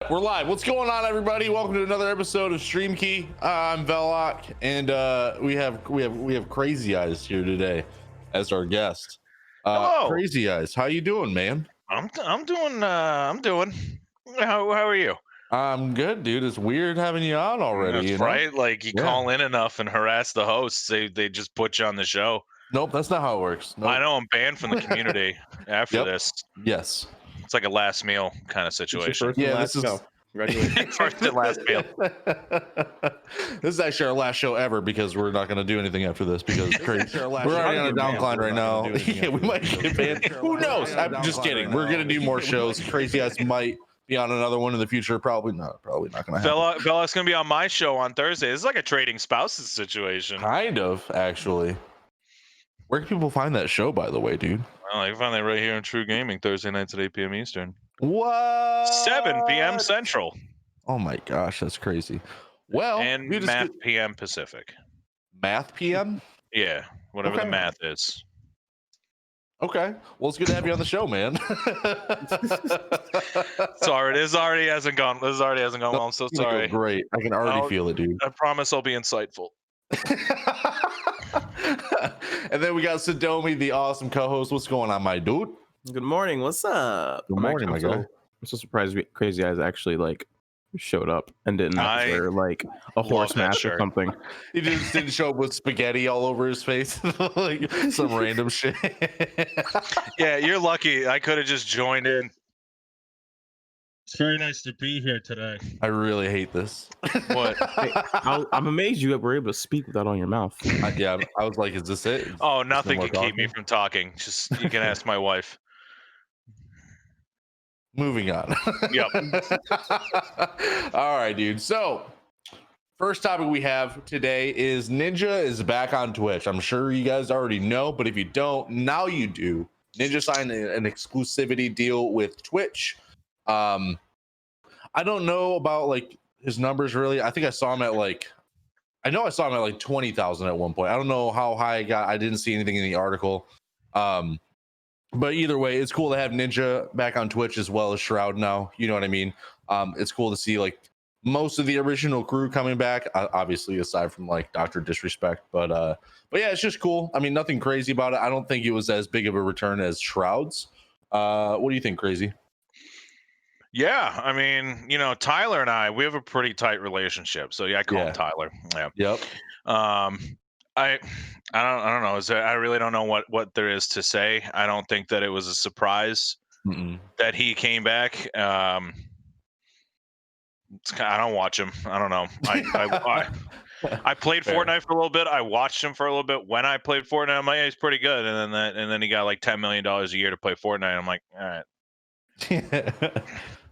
We're live. What's going on, everybody? Welcome to another episode of StreamKey. I'm Velokk, and we have Crazy Eyes here today as our guest. Hello, Crazy Eyes, how you doing, man? I'm doing. How are you? I'm good, dude. It's weird having you on already. That's You know? right. Like you call in enough and harass the hosts, they just put you on the show. Nope, that's not how it works. Nope. I know I'm banned from the community after this. Yes. It's like a last meal kind of situation. Yeah, this is Congratulations. First and last meal. This is actually our last show ever because we're not going to do anything after this because we're already on a downcline right now. Yeah, we might get banned. Who knows? I'm just kidding. We're going to do more shows. Crazy Eyes might be on another one in the future. Probably not going to happen. Velokk's gonna be on my show on Thursday. This is like a trading spouses situation. Kind of, actually. Where can people find that show, by the way, dude? Well, you can find that right here on TRUgaming Thursday nights at 8 p.m. Eastern. What? 7 p.m. Central. Oh my gosh, that's crazy. Well, and math p.m. Pacific. Math p.m. Yeah, whatever the math is. Okay, well, it's good to have you on the show, man. Sorry, this already hasn't gone well. I'm so sorry. Great, I can already feel it, dude. I promise I'll be insightful. And then we got Sadomi, the awesome co-host. What's going on, my dude? Good morning. What's up? Good morning, my guy. I'm so surprised Crazy Eyes actually showed up and didn't wear a horse mask or something. He just didn't show up with spaghetti all over his face, like some random shit. Yeah, you're lucky. I could have just joined in. It's very nice to be here today. I really hate this. What? Hey, I'm amazed you were able to speak with that on your mouth. I was like, is this it? Oh, nothing can keep me from talking. Just you can ask my wife. Moving on. Yep. All right, dude. So, first topic we have today is Ninja is back on Twitch. I'm sure you guys already know, but if you don't, now you do. Ninja signed an exclusivity deal with Twitch. I don't know about his numbers really. I think I saw him at I know I saw him at 20,000 at one point. I don't know how high it got. I didn't see anything in the article. But either way, it's cool to have Ninja back on Twitch as well as Shroud now. You know what I mean? It's cool to see most of the original crew coming back, obviously aside from Dr. Disrespect. But yeah, it's just cool. I mean, nothing crazy about it. I don't think it was as big of a return as Shroud's. What do you think, Crazy? Yeah, I mean, Tyler and we have a pretty tight relationship. So yeah, I call him Tyler. Yeah. Yep. I don't know. I really don't know what there is to say. I don't think that it was a surprise that he came back. I don't watch him. I don't know. I played Fortnite for a little bit. I watched him for a little bit. When I played Fortnite, I'm like, yeah, he's pretty good. And then he got $10 million a year to play Fortnite. I'm like, all right.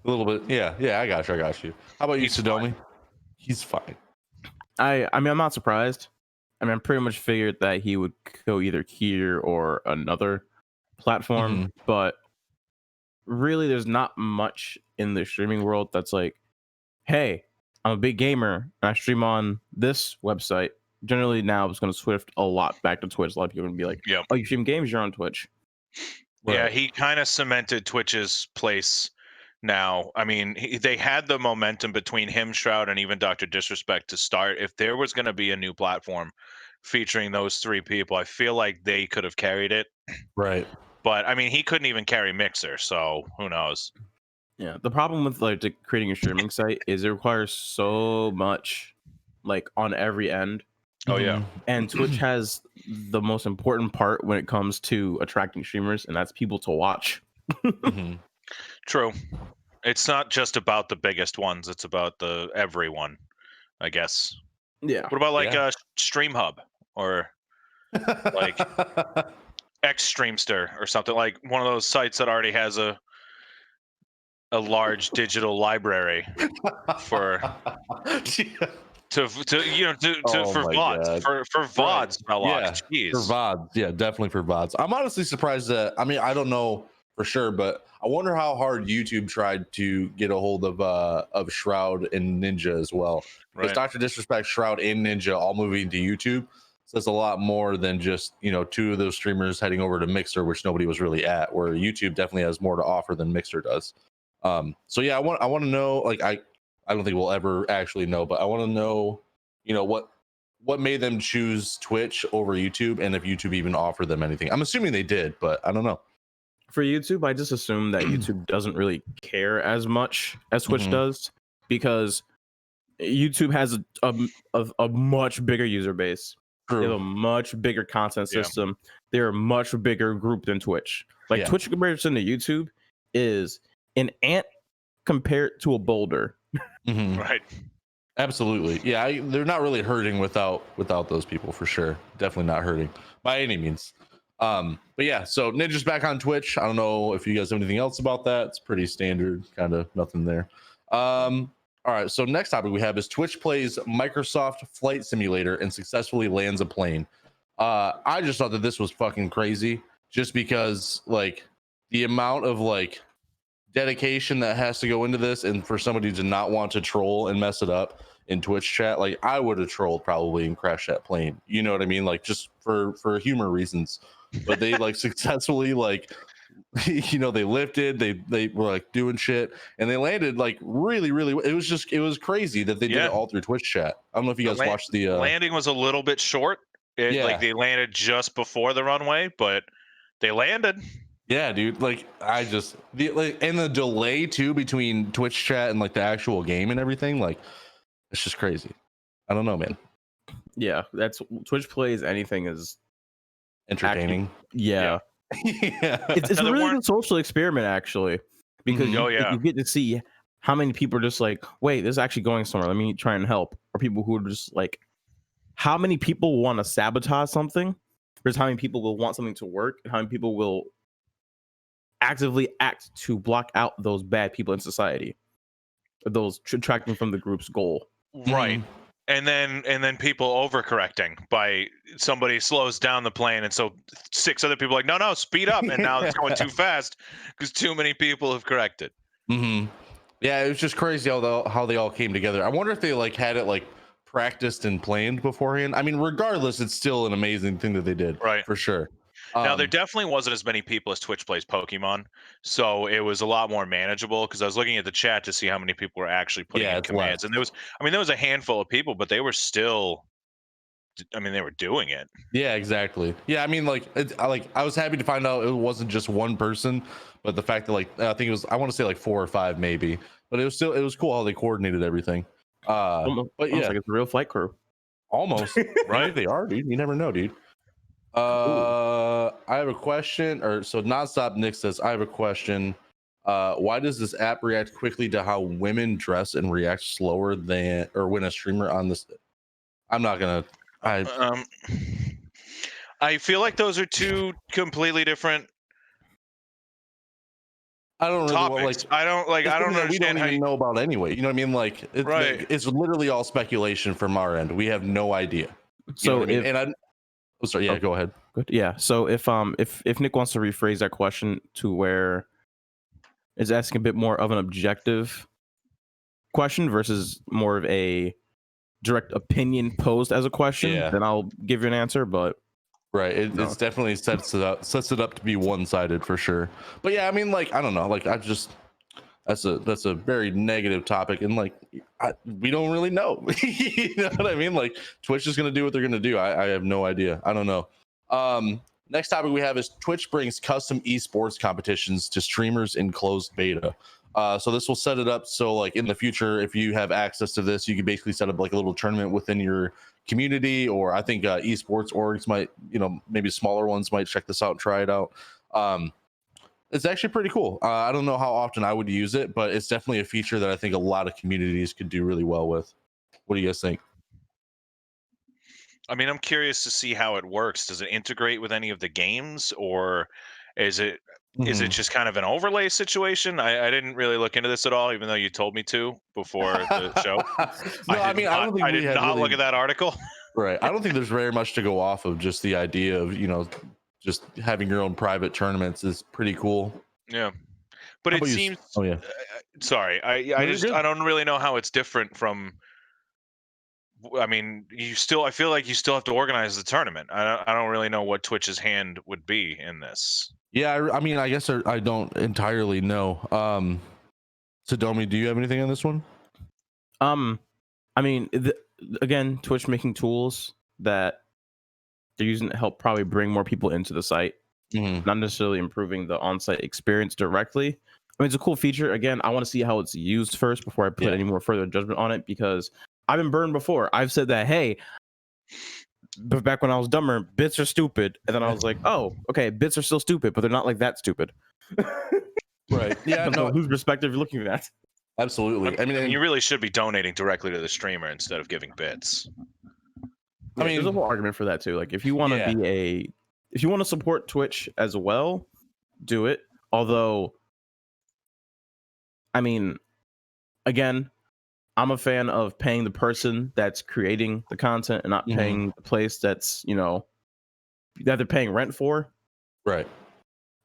A little bit. Yeah. I got you. How about you, Sadomi? He's fine. I mean, I'm not surprised. I mean, I pretty much figured that he would go either here or another platform, but really there's not much in the streaming world that's hey, I'm a big gamer and I stream on this website. Generally now it's going to swift a lot back to Twitch. A lot of people are going to be like, oh, you stream games, you're on Twitch. Yeah, he kind of cemented Twitch's place now. I mean, they had the momentum between him, Shroud, and even Dr. Disrespect to start. If there was going to be a new platform featuring those three people, I feel like they could have carried it. Right. But, I mean, he couldn't even carry Mixer, so who knows? Yeah, the problem with creating a streaming site is it requires so much on every end. Oh, yeah. And Twitch has the most important part when it comes to attracting streamers, and that's people to watch. True. It's not just about the biggest ones. It's about everyone, I guess. Yeah. What about Stream Hub or X Streamster or something, one of those sites that already has a large digital library for VODs. For VODs, Velokk. Yeah, for VODs. Yeah, definitely for VODs. I'm honestly surprised that, I mean, I don't know for sure, but I wonder how hard YouTube tried to get a hold of Shroud and Ninja as well. Because Dr. Disrespect, Shroud, and Ninja all moving to YouTube. So that's a lot more than just, two of those streamers heading over to Mixer, which nobody was really at, where YouTube definitely has more to offer than Mixer does. So yeah, I want to know, like, I don't think we'll ever actually know, but I want to know, what made them choose Twitch over YouTube, and if YouTube even offered them anything. I'm assuming they did, but I don't know. For YouTube, I just assume that YouTube doesn't really care as much as Twitch does, because YouTube has a much bigger user base. True. They have a much bigger content system. They're a much bigger group than Twitch. Like Twitch comparison to YouTube is an ant compared to a boulder. Right. Absolutely. Yeah, they're not really hurting without those people, for sure. Definitely not hurting by any means. But yeah, so Ninja's back on Twitch. I don't know if you guys have anything else about that. It's pretty standard, kind of nothing there. All right, so next topic we have is Twitch plays Microsoft Flight Simulator and successfully lands a plane. I just thought that this was fucking crazy, just because, like, the amount of, like, dedication that has to go into this, and for somebody to not want to troll and mess it up in Twitch chat, like, I would have trolled probably and crashed that plane. You know what I mean? Like, just for humor reasons. But they like successfully, like, they lifted, they were like doing shit, and they landed like really it was crazy that they did it all through Twitch chat. I don't know if you guys watched the landing was a little bit short. Like, they landed just before the runway, but they landed. Yeah, dude. Like, and the delay too between Twitch chat and like the actual game and everything, like, it's just crazy. I don't know, man. Yeah, that's Twitch plays anything is entertaining. Yeah. It's a really good social experiment, actually, because you get to see how many people are just like, wait, this is actually going somewhere, let me try and help. Or people who are just like, how many people want to sabotage something versus how many people will want something to work, and how many people will actively act to block out those bad people in society, or those detracting from the group's goal. Right. And then people overcorrecting by somebody slows down the plane, and so 6 other people are like, no, speed up, and now it's going too fast because too many people have corrected. Yeah, it was just crazy how they all came together. I wonder if they like had it like practiced and planned beforehand. I mean, regardless, it's still an amazing thing that they did, right? For sure. Now, there definitely wasn't as many people as Twitch plays Pokemon, so it was a lot more manageable, because I was looking at the chat to see how many people were actually putting in commands, and there was a handful of people, but they were still, they were doing it. Yeah, exactly. Yeah, I mean, I was happy to find out it wasn't just one person, but the fact that, like, I think it was, I want to say like 4 or 5 maybe, but it was cool how they coordinated everything. But yeah, like it's a real flight crew. Almost. Right? They are, dude. You never know, dude. I have a question, so Nonstop Nick says, I have a question. Why does this app react quickly to how women dress and react slower when a streamer on this? I'm not gonna. I feel like those are 2 completely different. I don't really topics. I don't understand. We don't even know about anyway. You know what I mean? Like, it's literally all speculation from our end. We have no idea. So sorry. Yeah, go ahead. Good. Yeah. So if Nick wants to rephrase that question to where it's asking a bit more of an objective question versus more of a direct opinion posed as a question, then I'll give you an answer. But it's definitely sets it up to be one-sided for sure. But yeah, I mean, like, I don't know, like, that's a very negative topic, and like, we don't really know. You know what I mean? Like, Twitch is gonna do what they're gonna do. I have no idea. I don't know. Next topic we have is Twitch brings custom esports competitions to streamers in closed beta. So this will set it up so, like, in the future, if you have access to this, you can basically set up like a little tournament within your community, or I think esports orgs might, maybe smaller ones might check this out and try it out. It's actually pretty cool. I don't know how often I would use it, but it's definitely a feature that I think a lot of communities could do really well with. What do you guys think? I mean, I'm curious to see how it works. Does it integrate with any of the games, or is it just kind of an overlay situation? I didn't really look into this at all, even though you told me to before the show. I did not look at that article. Right. I don't think there's very much to go off of. Just the idea of, just having your own private tournaments is pretty cool. Yeah. But it seems. Oh yeah. Sorry. I don't really know how it's different from. I mean, I feel like you still have to organize the tournament. I don't really know what Twitch's hand would be in this. Yeah, I mean, I guess I don't entirely know. Sadomi, do you have anything on this one? I mean, again, Twitch making tools that they're using to help probably bring more people into the site, not necessarily improving the on-site experience directly. I mean, it's a cool feature. Again, I want to see how it's used first before I put any more further judgment on it, because I've been burned before. I've said that, hey, but back when I was dumber, bits are stupid, and then I was like, oh, okay, bits are still stupid, but they're not like that stupid. Right. Yeah. No. Whose perspective you're looking at? Absolutely. I mean, you really should be donating directly to the streamer instead of giving bits. I mean, there's a whole argument for that too. Like, if you want to if you want to support Twitch as well, do it. Although, I mean, again, I'm a fan of paying the person that's creating the content and not paying the place that's, that they're paying rent for. Right.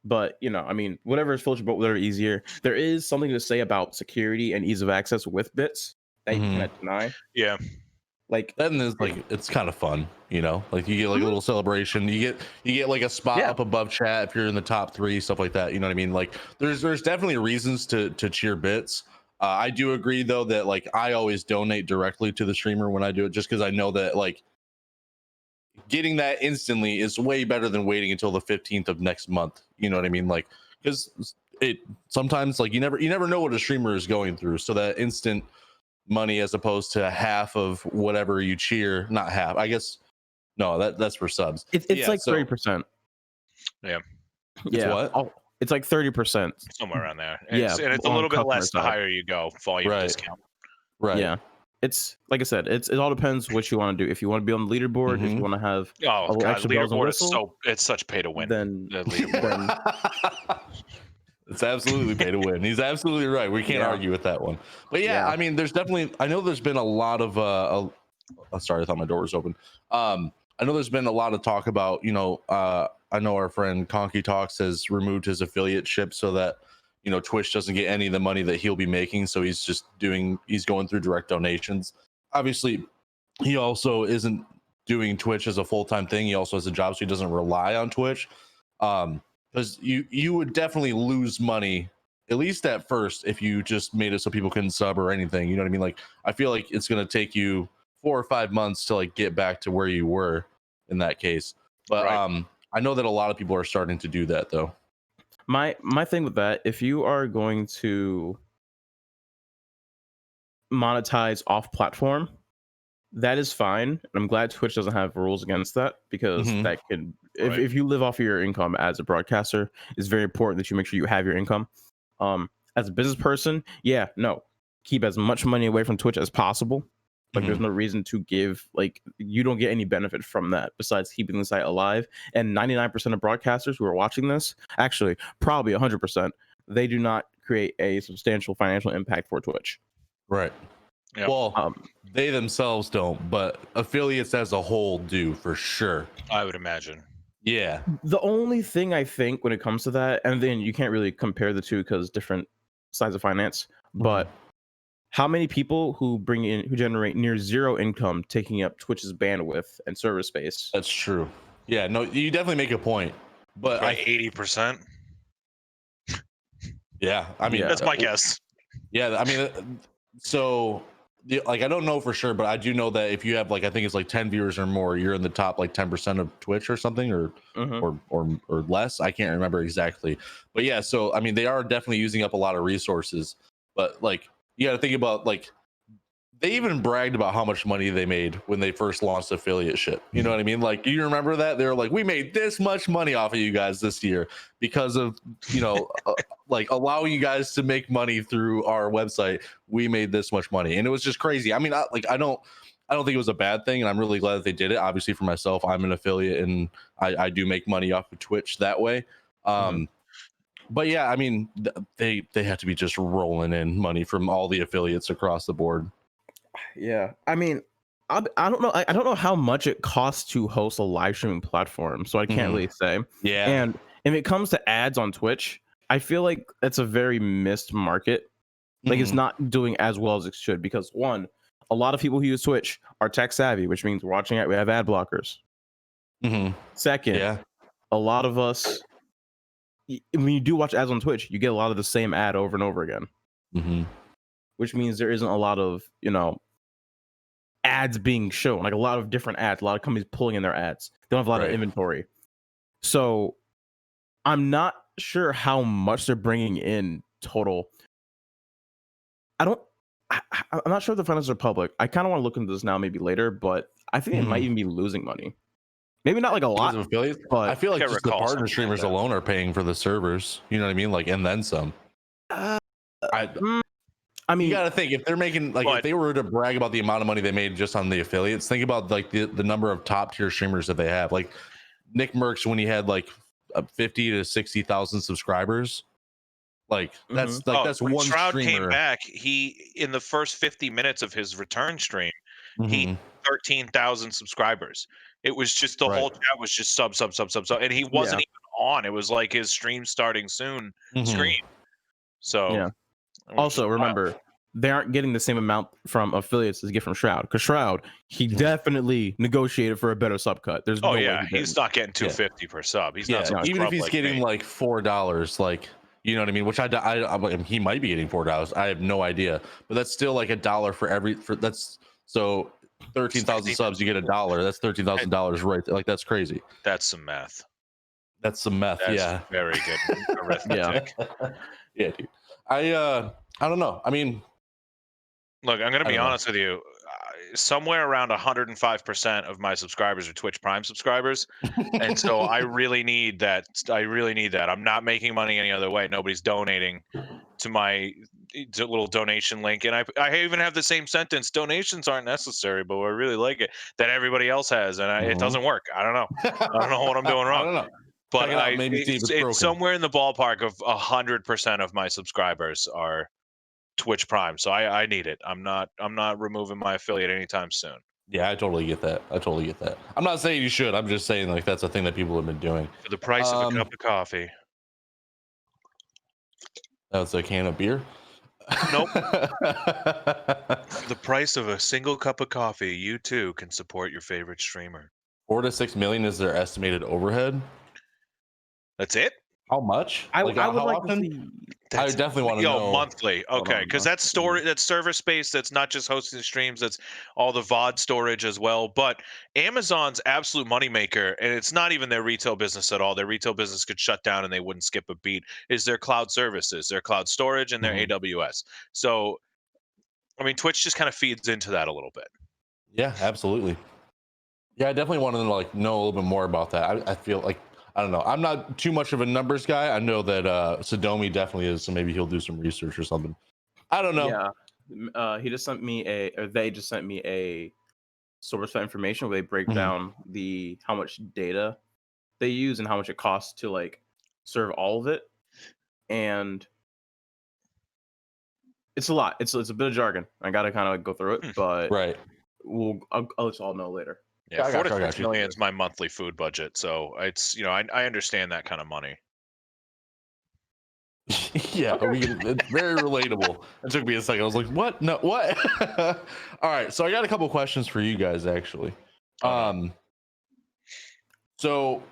But, I mean, whatever is filtered, but whatever easier. There is something to say about security and ease of access with bits that you cannot deny. Yeah. Like, then there's it's kind of fun, like you get like a little celebration. You get like a spot up above chat if you're in the top 3, stuff like that. You know what I mean? Like there's definitely reasons to cheer bits. I do agree though that like I always donate directly to the streamer when I do it, just because I know that like getting that instantly is way better than waiting until the 15th of next month. You know what I mean? Like, because it sometimes like you never know what a streamer is going through. So that instant money as opposed to half of whatever you cheer, not half, I guess. No, that's for subs. It's like 30%. Yeah. It's what? It's like 30%. Somewhere around there. And it's a little bit less the higher you go, volume discount. Right. Yeah. It's like I said, it all depends what you want to do. If you want to be on the leaderboard, if you want to have extra bells and whistles, it's such pay to win. Then it's absolutely pay to win. He's absolutely right. We can't argue with that one. But I mean, there's definitely, I know there's been a lot of sorry, I thought my door was open. I know there's been a lot of talk about, I know our friend Conky Talks has removed his affiliate ship so that Twitch doesn't get any of the money that he'll be making. So he's going through direct donations. Obviously, he also isn't doing Twitch as a full-time thing. He also has a job, so he doesn't rely on Twitch. Because you would definitely lose money, at least at first, if you just made it so people couldn't sub or anything. You know what I mean? Like, I feel like it's going to take you 4 or 5 months to like get back to where you were in that case. But I know that a lot of people are starting to do that though. My thing with that, if you are going to monetize off platform, that is fine. And I'm glad Twitch doesn't have rules against that, because that can, if you live off of your income as a broadcaster, it's very important that you make sure you have your income. As a business person, keep as much money away from Twitch as possible. Like there's no reason to give, like you don't get any benefit from that besides keeping the site alive. And 99% of broadcasters who are watching this, actually probably 100%, they do not create a substantial financial impact for Twitch. Right. Yep. Well, they themselves don't, but affiliates as a whole do for sure. I would imagine. Yeah. The only thing I think when it comes to that, and then you can't really compare the two because different sides of finance, but how many people who generate near zero income taking up Twitch's bandwidth and server space? That's true. Yeah, no, you definitely make a point. But like 80%. Yeah, I mean that's my guess. Yeah, I mean, so like I don't know for sure, but I do know that if you have like I think it's like 10 viewers or more, you're in the top like 10% of Twitch or something, or less. I can't remember exactly, but yeah. So I mean, they are definitely using up a lot of resources, but like. You got to think about like they even bragged about how much money they made when they first launched affiliate ship. You know what I mean? Like, you remember that? They were like, we made this much money off of you guys this year because of, like allowing you guys to make money through our website. We made this much money. And it was just crazy. I mean, I don't think it was a bad thing. And I'm really glad that they did it. Obviously for myself, I'm an affiliate and I do make money off of Twitch that way. But yeah, I mean, they have to be just rolling in money from all the affiliates across the board. Yeah, I mean, I don't know. I don't know how much it costs to host a live streaming platform, so I can't really say. Yeah, and if it comes to ads on Twitch, I feel like that's a very missed market. Like it's not doing as well as it should because one, a lot of people who use Twitch are tech savvy, which means we're watching it. We have ad blockers. Second, a lot of us. When you do watch ads on Twitch, you get a lot of the same ad over and over again. which means there isn't a lot of, ads being shown, like a lot of different ads, a lot of companies pulling in their ads. They don't have a lot of inventory. So I'm not sure how much they're bringing in total. I'm not sure if the finances are public. I kind of want to look into this now, maybe later, but I think they might even be losing money. Maybe not like a lot of affiliates, but I feel like just the partner streamers alone are paying for the servers. You know what I mean? Like, and then some. I mean, you got to think if they're making if they were to brag about the amount of money they made just on the affiliates, think about like the number of top tier streamers that they have. Like Nick Merckx, when he had like 50 to 60,000 subscribers, like that's that's when one Shroud streamer. Came back, he in the first 50 minutes of his return stream, he had 13,000 subscribers. It was just the whole chat was just sub, and he wasn't even on. It was like his stream starting soon screen. So also remember, they aren't getting the same amount from affiliates as they get from Shroud, because Shroud, he definitely negotiated for a better sub cut. There's no way he's not getting 250 per sub. He's not even if he's getting like $4, like, you know what I mean, which I he might be getting $4. I have no idea, but that's still like $1 for every that's so 13,000 subs, you get $1. That's $13,000 right there. Like, that's crazy. That's some math. That's some meth. That's very good arithmetic. Yeah, dude. I don't know. I mean, look, I'm gonna be honest with you. Somewhere around 105% of my subscribers are Twitch Prime subscribers, and so I really need that. I'm not making money any other way. Nobody's donating to my little donation link, and I even have the same sentence: donations aren't necessary, but I really like it, that everybody else has, and it doesn't work. I don't know. I don't know what I'm doing wrong. I don't know. But it's somewhere in the ballpark of 100% of my subscribers are Twitch Prime, so I need it. I'm not removing my affiliate anytime soon. Yeah, I totally get that. I'm not saying you should. I'm just saying like that's a thing that people have been doing. For the price of a cup of coffee. That's a can of beer. Nope. For the price of a single cup of coffee, you too can support your favorite streamer. 4 to 6 million is their estimated overhead. That's it? How much? I would like to see. I definitely want to know. Monthly. Okay, because that's storage, that's server space. That's not just hosting streams. That's all the VOD storage as well. But Amazon's absolute moneymaker, and it's not even their retail business at all. Their retail business could shut down and they wouldn't skip a beat. Is their cloud services, their cloud storage, and their AWS. So, I mean, Twitch just kind of feeds into that a little bit. Yeah, absolutely. Yeah, I definitely want to like know a little bit more about that. I feel like, I don't know. I'm not too much of a numbers guy. I know that Sadomi definitely is, so maybe he'll do some research or something. I don't know. Yeah, they just sent me a source of information where they break down how much data they use and how much it costs to like serve all of it, and it's a lot. It's a bit of jargon. I gotta kind of go through it, but I'll let you all know later. Yeah, 4 to 6 million is my monthly food budget, so it's I understand that kind of money. Yeah, it's very relatable. It took me a second. I was like, "What? No, what?" All right, so I got a couple questions for you guys, actually. So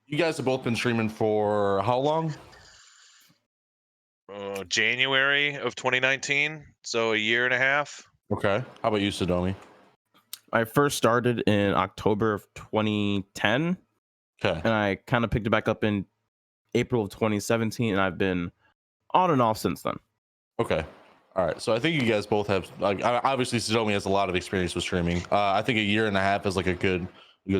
you guys have both been streaming for how long? January of 2019, so a year and a half. Okay. How about you, Sadomi? I first started in October of 2010. Okay. And I kind of picked it back up in April of 2017, and I've been on and off since then. Okay. All right. So I think you guys both have, like, obviously Sadomi has a lot of experience with streaming. I think a year and a half is like a good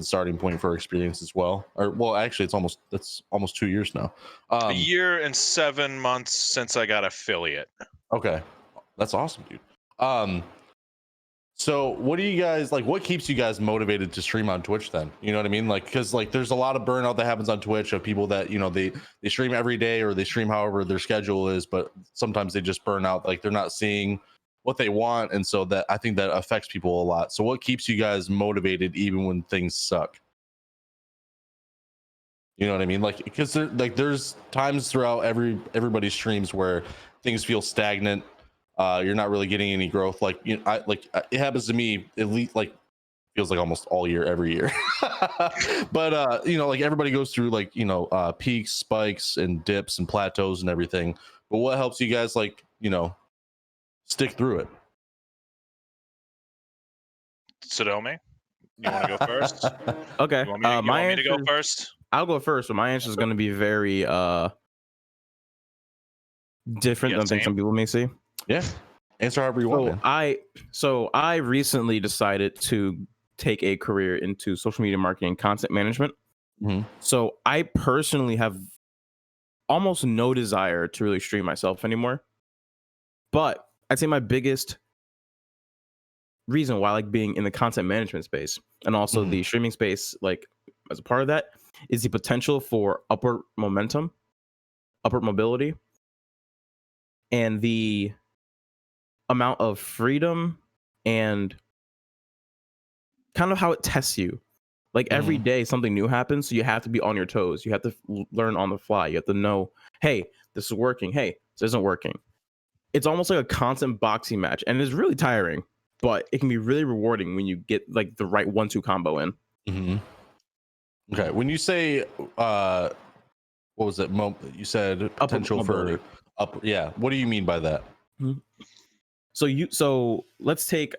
starting point for experience as well. Or, well, actually, that's almost 2 years now. A year and 7 months since I got affiliate. Okay. That's awesome, dude. So what do you guys like? What keeps you guys motivated to stream on Twitch then? You know what I mean? Like, because like there's a lot of burnout that happens on Twitch of people that, you know, they stream every day or they stream however their schedule is, but sometimes they just burn out. Like they're not seeing what they want, and so that I think that affects people a lot. So what keeps you guys motivated even when things suck? You know what I mean? Like, because there's times throughout everybody's streams where things feel stagnant. You're not really getting any growth. Like, you know, it happens to me at least, like, feels like almost all year, every year. But you know, like everybody goes through like, you know, peaks, spikes, and dips and plateaus and everything. But what helps you guys, like, stick through it. Sadomi, you want to go first? Okay. You want me to go first? I'll go first, but my answer is going to be very different than I think some people may see. Yeah. Answer however you want, man. I recently decided to take a career into social media marketing and content management. Mm-hmm. So I personally have almost no desire to really stream myself anymore. But I'd say my biggest reason why I like being in the content management space and also the streaming space, like as a part of that, is the potential for upward momentum, upward mobility, and the amount of freedom and kind of how it tests you. Like every day something new happens, so you have to be on your toes. You have to learn on the fly. You have to know, hey, this is working. Hey, this isn't working. It's almost like a constant boxing match, and it's really tiring, but it can be really rewarding when you get like the right 1-2 combo in. Mm-hmm. Okay, when you say what was it? You said potential for up. Yeah, what do you mean by that? Mm-hmm. So let's take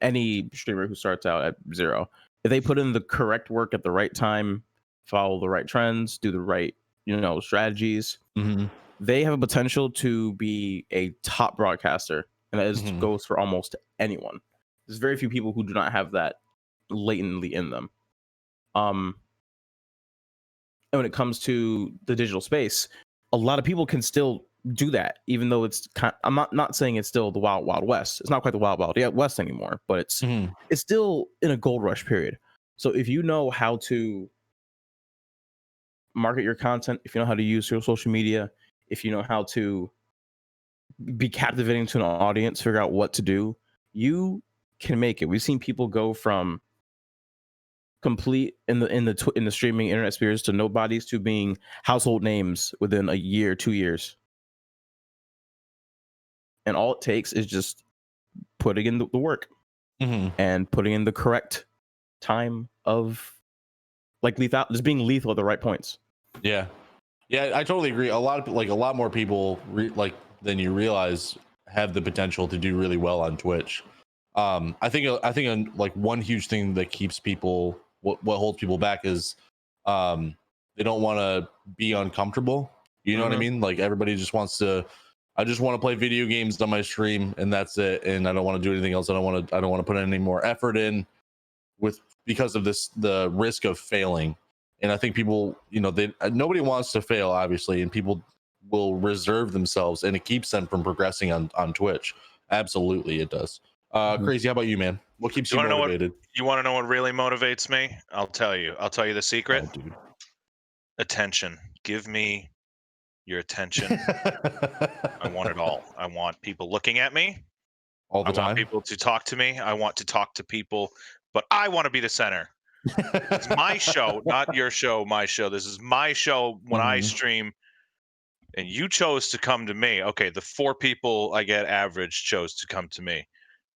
any streamer who starts out at 0. If they put in the correct work at the right time, follow the right trends, do the right strategies, they have a potential to be a top broadcaster, and that goes for almost anyone. There's very few people who do not have that latently in them. And when it comes to the digital space, a lot of people can still do that, even though it's I'm not saying it's still the wild west. It's not quite the wild west anymore, but it's still in a gold rush period. So if you know how to market your content, if you know how to use your social media, if you know how to be captivating to an audience, figure out what to do, you can make it. We've seen people go from complete in the streaming internet spheres to nobodies to being household names within a year, 2 years. And all it takes is just putting in the work and putting in the correct time of just being lethal at the right points. Yeah, I totally agree. A lot more people than you realize have the potential to do really well on Twitch. I think one huge thing that keeps people what holds people back is they don't want to be uncomfortable. You know what I mean? Like everybody just wants to. I just want to play video games on my stream and that's it. And I don't want to do anything else. I don't want to put any more effort in because of the risk of failing. And I think people, nobody wants to fail, obviously, and people will reserve themselves, and it keeps them from progressing on Twitch. Absolutely, it does. Crazy, how about you, man? What keeps you motivated? You want to know what really motivates me? I'll tell you the secret. Oh, dude. Attention. Give me your attention. I want it all. I want people looking at me all the time. I want people to talk to me. I want to talk to people, but I want to be the center. It's my show, not your show, my show. This is my show when I stream, and you chose to come to me. Okay, the 4 people I get average chose to come to me,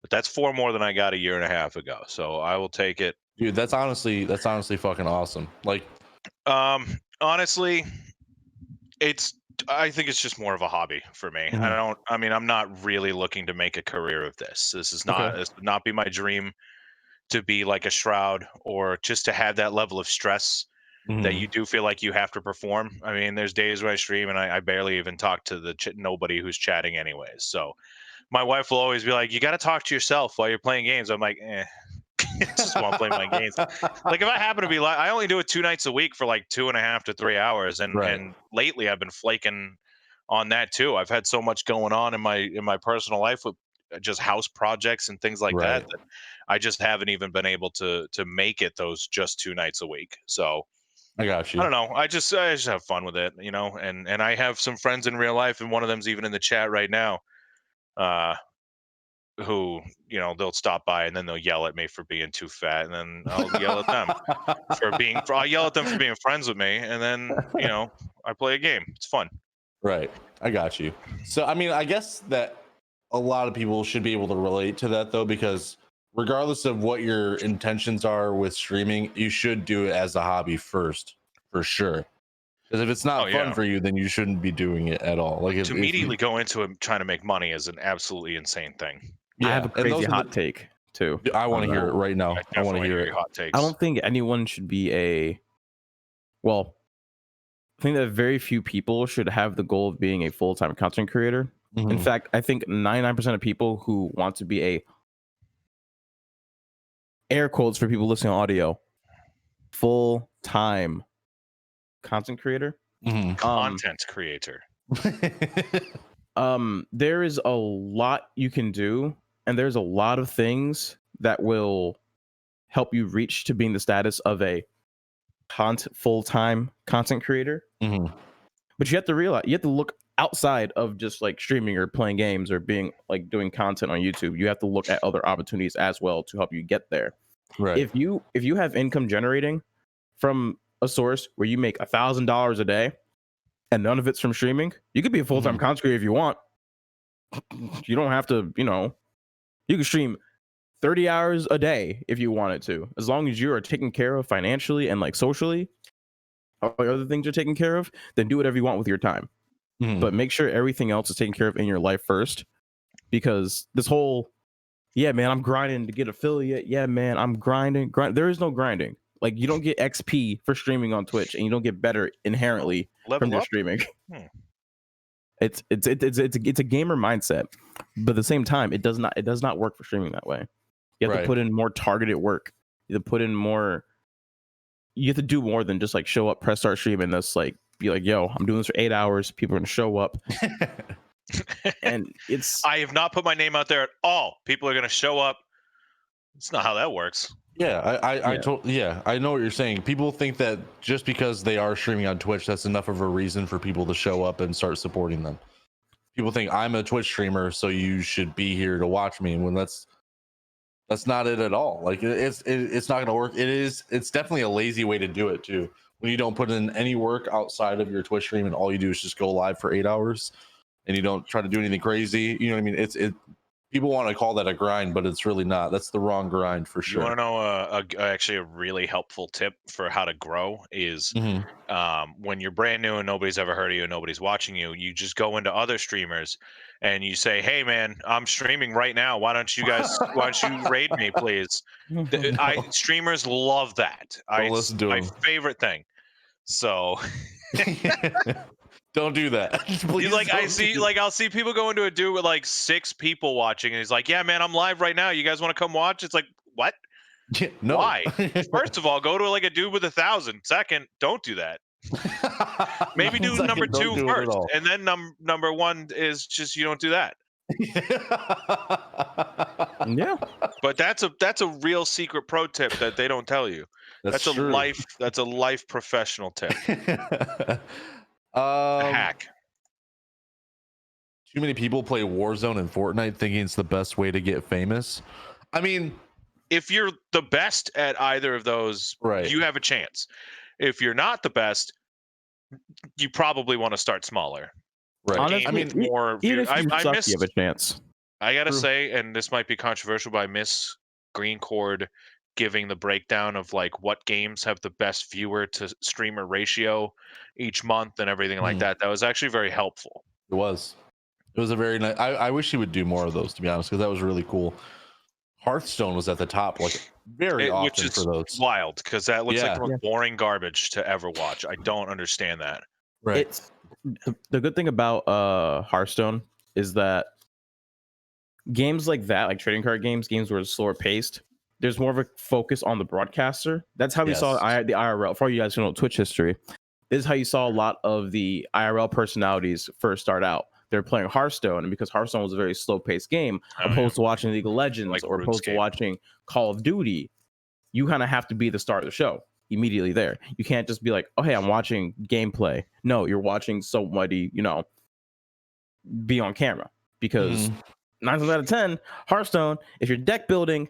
but that's 4 more than I got a year and a half ago. So I will take it. Dude, that's honestly fucking awesome. Like, honestly, I think it's just more of a hobby for me. I'm not really looking to make a career of this. This would not be my dream to be like a Shroud or just to have that level of stress that you do feel like you have to perform. I mean, there's days where I stream and I barely even talk to nobody who's chatting anyways. So my wife will always be like, you got to talk to yourself while you're playing games. I'm like, just want to play my games. Like if I happen to be I only do it 2 nights a week for like 2.5 to 3 hours. And lately I've been flaking on that too. I've had so much going on in my personal life with just house projects and things like that I just haven't even been able to make it those just 2 nights a week. So I got you. I don't know. I just have fun with it, and I have some friends in real life, and one of them's even in the chat right now. Who they'll stop by and then they'll yell at me for being too fat, and then I'll yell at them I'll yell at them for being friends with me, and then I play a game. It's fun. Right, I got you. So I mean, I guess that a lot of people should be able to relate to that though, because regardless of what your intentions are with streaming, you should do it as a hobby first, for sure. Because if it's not fun for you, then you shouldn't be doing it at all. Like to immediately go into it trying to make money is an absolutely insane thing. Yeah, I have a crazy hot take too. I want to hear it right now. I want to hear it. Hot takes. I don't think anyone should be well, I think that very few people should have the goal of being a full-time content creator. Mm-hmm. In fact, I think 99% of people who want to be a air quotes for people listening on audio full-time content creator. Mm-hmm. Content creator. There is a lot you can do, and there's a lot of things that will help you reach to being the status of a full-time content creator. Mm-hmm. But you have to realize, you have to look outside of just like streaming or playing games or being like doing content on YouTube. You have to look at other opportunities as well to help you get there. Right. If you have income generating from a source where you make $1,000 a day and none of it's from streaming, you could be a full-time content creator if you want. You don't have to, you can stream 30 hours a day if you wanted to, as long as you are taken care of financially and like socially, all the other things you're taken care of, then do whatever you want with your time. But make sure everything else is taken care of in your life first, because this whole, yeah, man, I'm grinding to get affiliate. Yeah, man, I'm grinding. There is no grinding. Like, you don't get XP for streaming on Twitch, and you don't get better inherently from your streaming. It's a gamer mindset, but at the same time, it does not work for streaming that way. You have to put in more targeted work. You have to put in more. You have to do more than just like show up, press start stream, and that's like be like, yo, I'm doing this for 8 hours. People are gonna show up. And I have not put my name out there at all. People are gonna show up. It's not how that works. Yeah, I know what you're saying. People think that just because they are streaming on Twitch, that's enough of a reason for people to show up and start supporting them. People think I'm a Twitch streamer, so you should be here to watch me. When that's not it at all. Like it's not gonna work. It's definitely a lazy way to do it too. When you don't put in any work outside of your Twitch stream and all you do is just go live for 8 hours and you don't try to do anything crazy. You know what I mean? People want to call that a grind, but it's really not. That's the wrong grind for sure. You want to know actually a really helpful tip for how to grow is when you're brand new and nobody's ever heard of you and nobody's watching you, you just go into other streamers and you say, hey man, I'm streaming right now. Why don't you raid me, please? Streamers love that. Listen to my them. favorite thing. So don't do that. Please I'll see people go into a dude with like 6 people watching, and he's like, yeah, man, I'm live right now. You guys want to come watch? It's like, what? Yeah, no. Why? First of all, go to like a dude with 1,000. Second, don't do that. Maybe do number 2 first, and then number 1 is just you don't do that. Yeah, but that's a real secret pro tip that they don't tell you. That's a life professional tip. Hack. Too many people play Warzone and Fortnite thinking it's the best way to get famous. I mean, if you're the best at either of those, you have a chance. If you're not the best, you probably want to start smaller. Right. Honestly, I mean, more. Even if you suck, missed, you have a chance. I gotta say, and this might be controversial, but I miss Green Cord giving the breakdown of like what games have the best viewer to streamer ratio each month and everything like that. That was actually very helpful. It was a very nice. I wish he would do more of those, to be honest, because that was really cool. Hearthstone was at the top, like very often, which is for those. Wild, because that looks like the most boring garbage to ever watch. I don't understand that. Right. It's the good thing about Hearthstone is that games like that, like trading card games where it's slower paced, there's more of a focus on the broadcaster. That's how we saw the IRL. For you guys who know Twitch history, this is how you saw a lot of the IRL personalities first start out. They're playing Hearthstone, and because Hearthstone was a very slow-paced game, opposed to watching League of Legends like or opposed to watching Call of Duty, you kind of have to be the star of the show immediately there. You can't just be like, oh, hey, I'm watching gameplay. No, you're watching somebody, be on camera, because 9 times out of 10, Hearthstone, if you're deck building,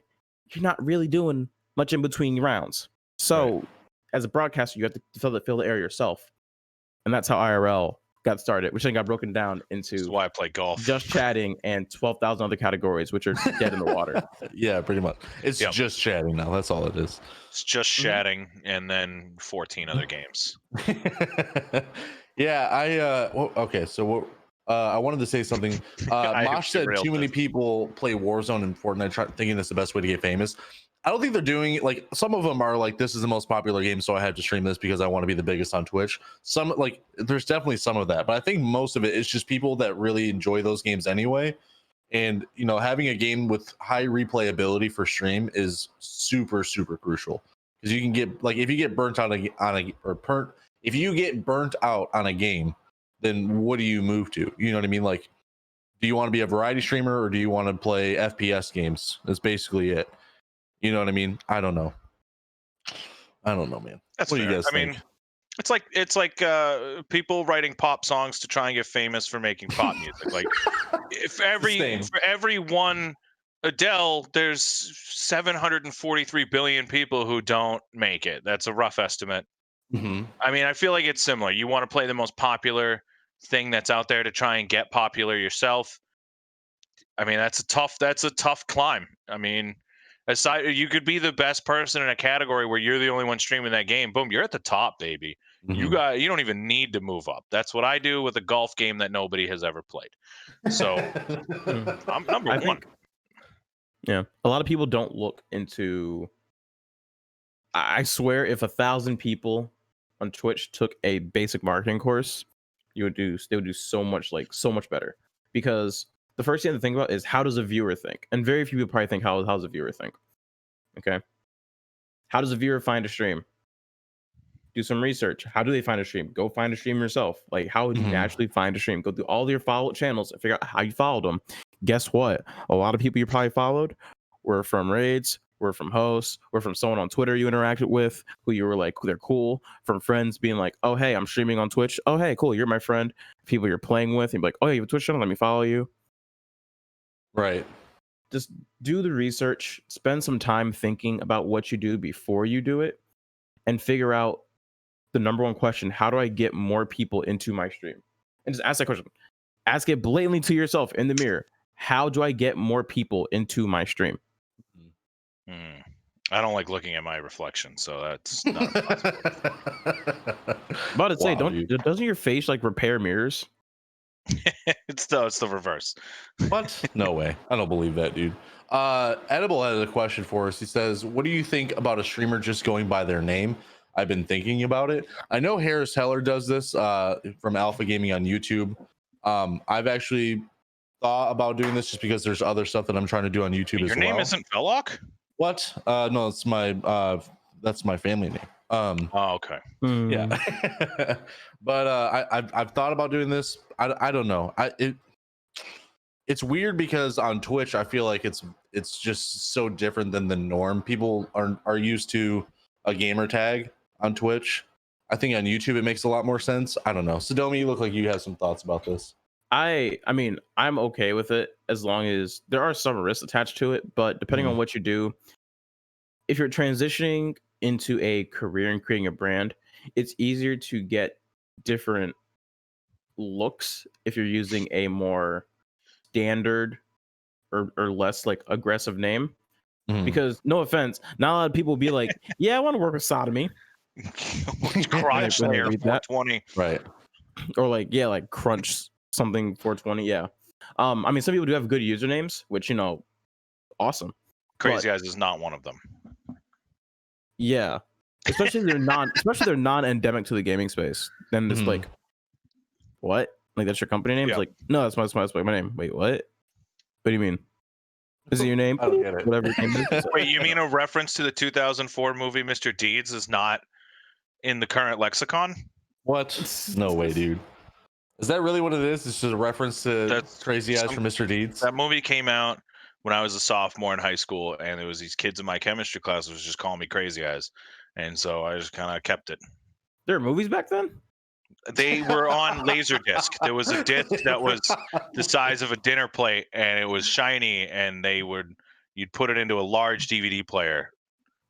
you're not really doing much in between rounds. So as a broadcaster, you have to fill the area yourself. And that's how IRL got started, which then got broken down This is into why I play golf. just chatting and 12,000 other categories, which are dead in the water. Yeah, pretty much. It's just chatting now. That's all it is. It's just chatting and then 14 other games. Yeah, okay, so what I wanted to say something. Mosh said too many people play Warzone and Fortnite thinking that's the best way to get famous. I don't think they're doing it. Like, some of them are like, this is the most popular game, so I had to stream this because I want to be the biggest on Twitch. Some, like, there's definitely some of that, but I think most of it is just people that really enjoy those games anyway. And, you know, having a game with high replayability for stream is super, super crucial, because you can get, like, if you get burnt out if you get burnt out on a game, then what do you move to? You know what I mean? Like, do you want to be a variety streamer, or do you want to play FPS games? That's basically it. You know what I mean? I don't know, man. That's what fair. do you guys think? Mean, it's like people writing pop songs to try and get famous for making pop music. Like, for every one Adele, there's 743 billion people who don't make it. That's a rough estimate. Mm-hmm. I mean, I feel like it's similar. You want to play the most popular thing that's out there to try and get popular yourself. I mean, that's a tough climb. I mean, aside, you could be the best person in a category where you're the only one streaming that game. Boom, you're at the top, baby. Mm-hmm. You don't even need to move up. That's what I do with a golf game that nobody has ever played. So I'm number one. Yeah, a lot of people don't look into. I swear, if 1,000 people on Twitch took a basic marketing course, they would do so much better. Because the first thing to think about is, how does a viewer think? And very few people probably think, how does a viewer think? Okay. How does a viewer find a stream? Do some research. How do they find a stream? Go find a stream yourself. Like, how would you naturally find a stream? Go through all your followed channels and figure out how you followed them. Guess what? A lot of people you probably followed were from raids, were from hosts, were from someone on Twitter you interacted with, who you were like, they're cool, from friends being like, oh, hey, I'm streaming on Twitch. Oh, hey, cool, you're my friend. People you're playing with, and be like, oh, you have a Twitch channel? Let me follow you. Right. Just do the research, spend some time thinking about what you do before you do it, and figure out the number one question: how do I get more people into my stream? And just ask that question. Ask it blatantly to yourself in the mirror. How do I get more people into my stream? I don't like looking at my reflection, so that's not possible. About to say, doesn't your face like repair mirrors? It's the reverse. What? No way. I don't believe that, dude. Edible has a question for us. He says, what do you think about a streamer just going by their name? I've been thinking about it. I know Harris Heller does this from Alpha Gaming on YouTube. I've actually thought about doing this just because there's other stuff that I'm trying to do on YouTube as well. Your name isn't Velokk? What? No, it's my that's my family name. Oh, okay. Yeah. But I've thought about doing this. I don't know. It's weird because on Twitch I feel like it's just so different than the norm. People are used to a gamer tag on Twitch. I think on YouTube it makes a lot more sense. I don't know. Sadomi, you look like you have some thoughts about this. I mean, I'm okay with it as long as there are some risks attached to it, but depending on what you do, if you're transitioning into a career and creating a brand, it's easier to get different looks if you're using a more standard or less like aggressive name. Because no offense, not a lot of people will be like, yeah, I want to work with Sadomi. Crunch there, 420. Right. Or like, yeah, like Crunch something 420. Yeah. I mean, some people do have good usernames, which, you know, awesome. CR4ZYeyes is not one of them. Yeah. Especially they're non-endemic to the gaming space. Then it's like, what? Like, that's your company name? Yeah. It's like, no, that's my name. Wait, what? What do you mean? Is it your name? I don't get it. Whatever your name is. Wait, you mean a reference to the 2004 movie Mr. Deeds is not in the current lexicon? What? No way, dude. Is that really what it is? It's just a reference to Crazy Eyes from Mr. Deeds? That movie came out when I was a sophomore in high school, and there was these kids in my chemistry class who was just calling me Crazy Eyes, and so I just kind of kept it. There were movies back then? They were on Laserdisc. There was a disc that was the size of a dinner plate, and it was shiny, and you'd put it into a large DVD player.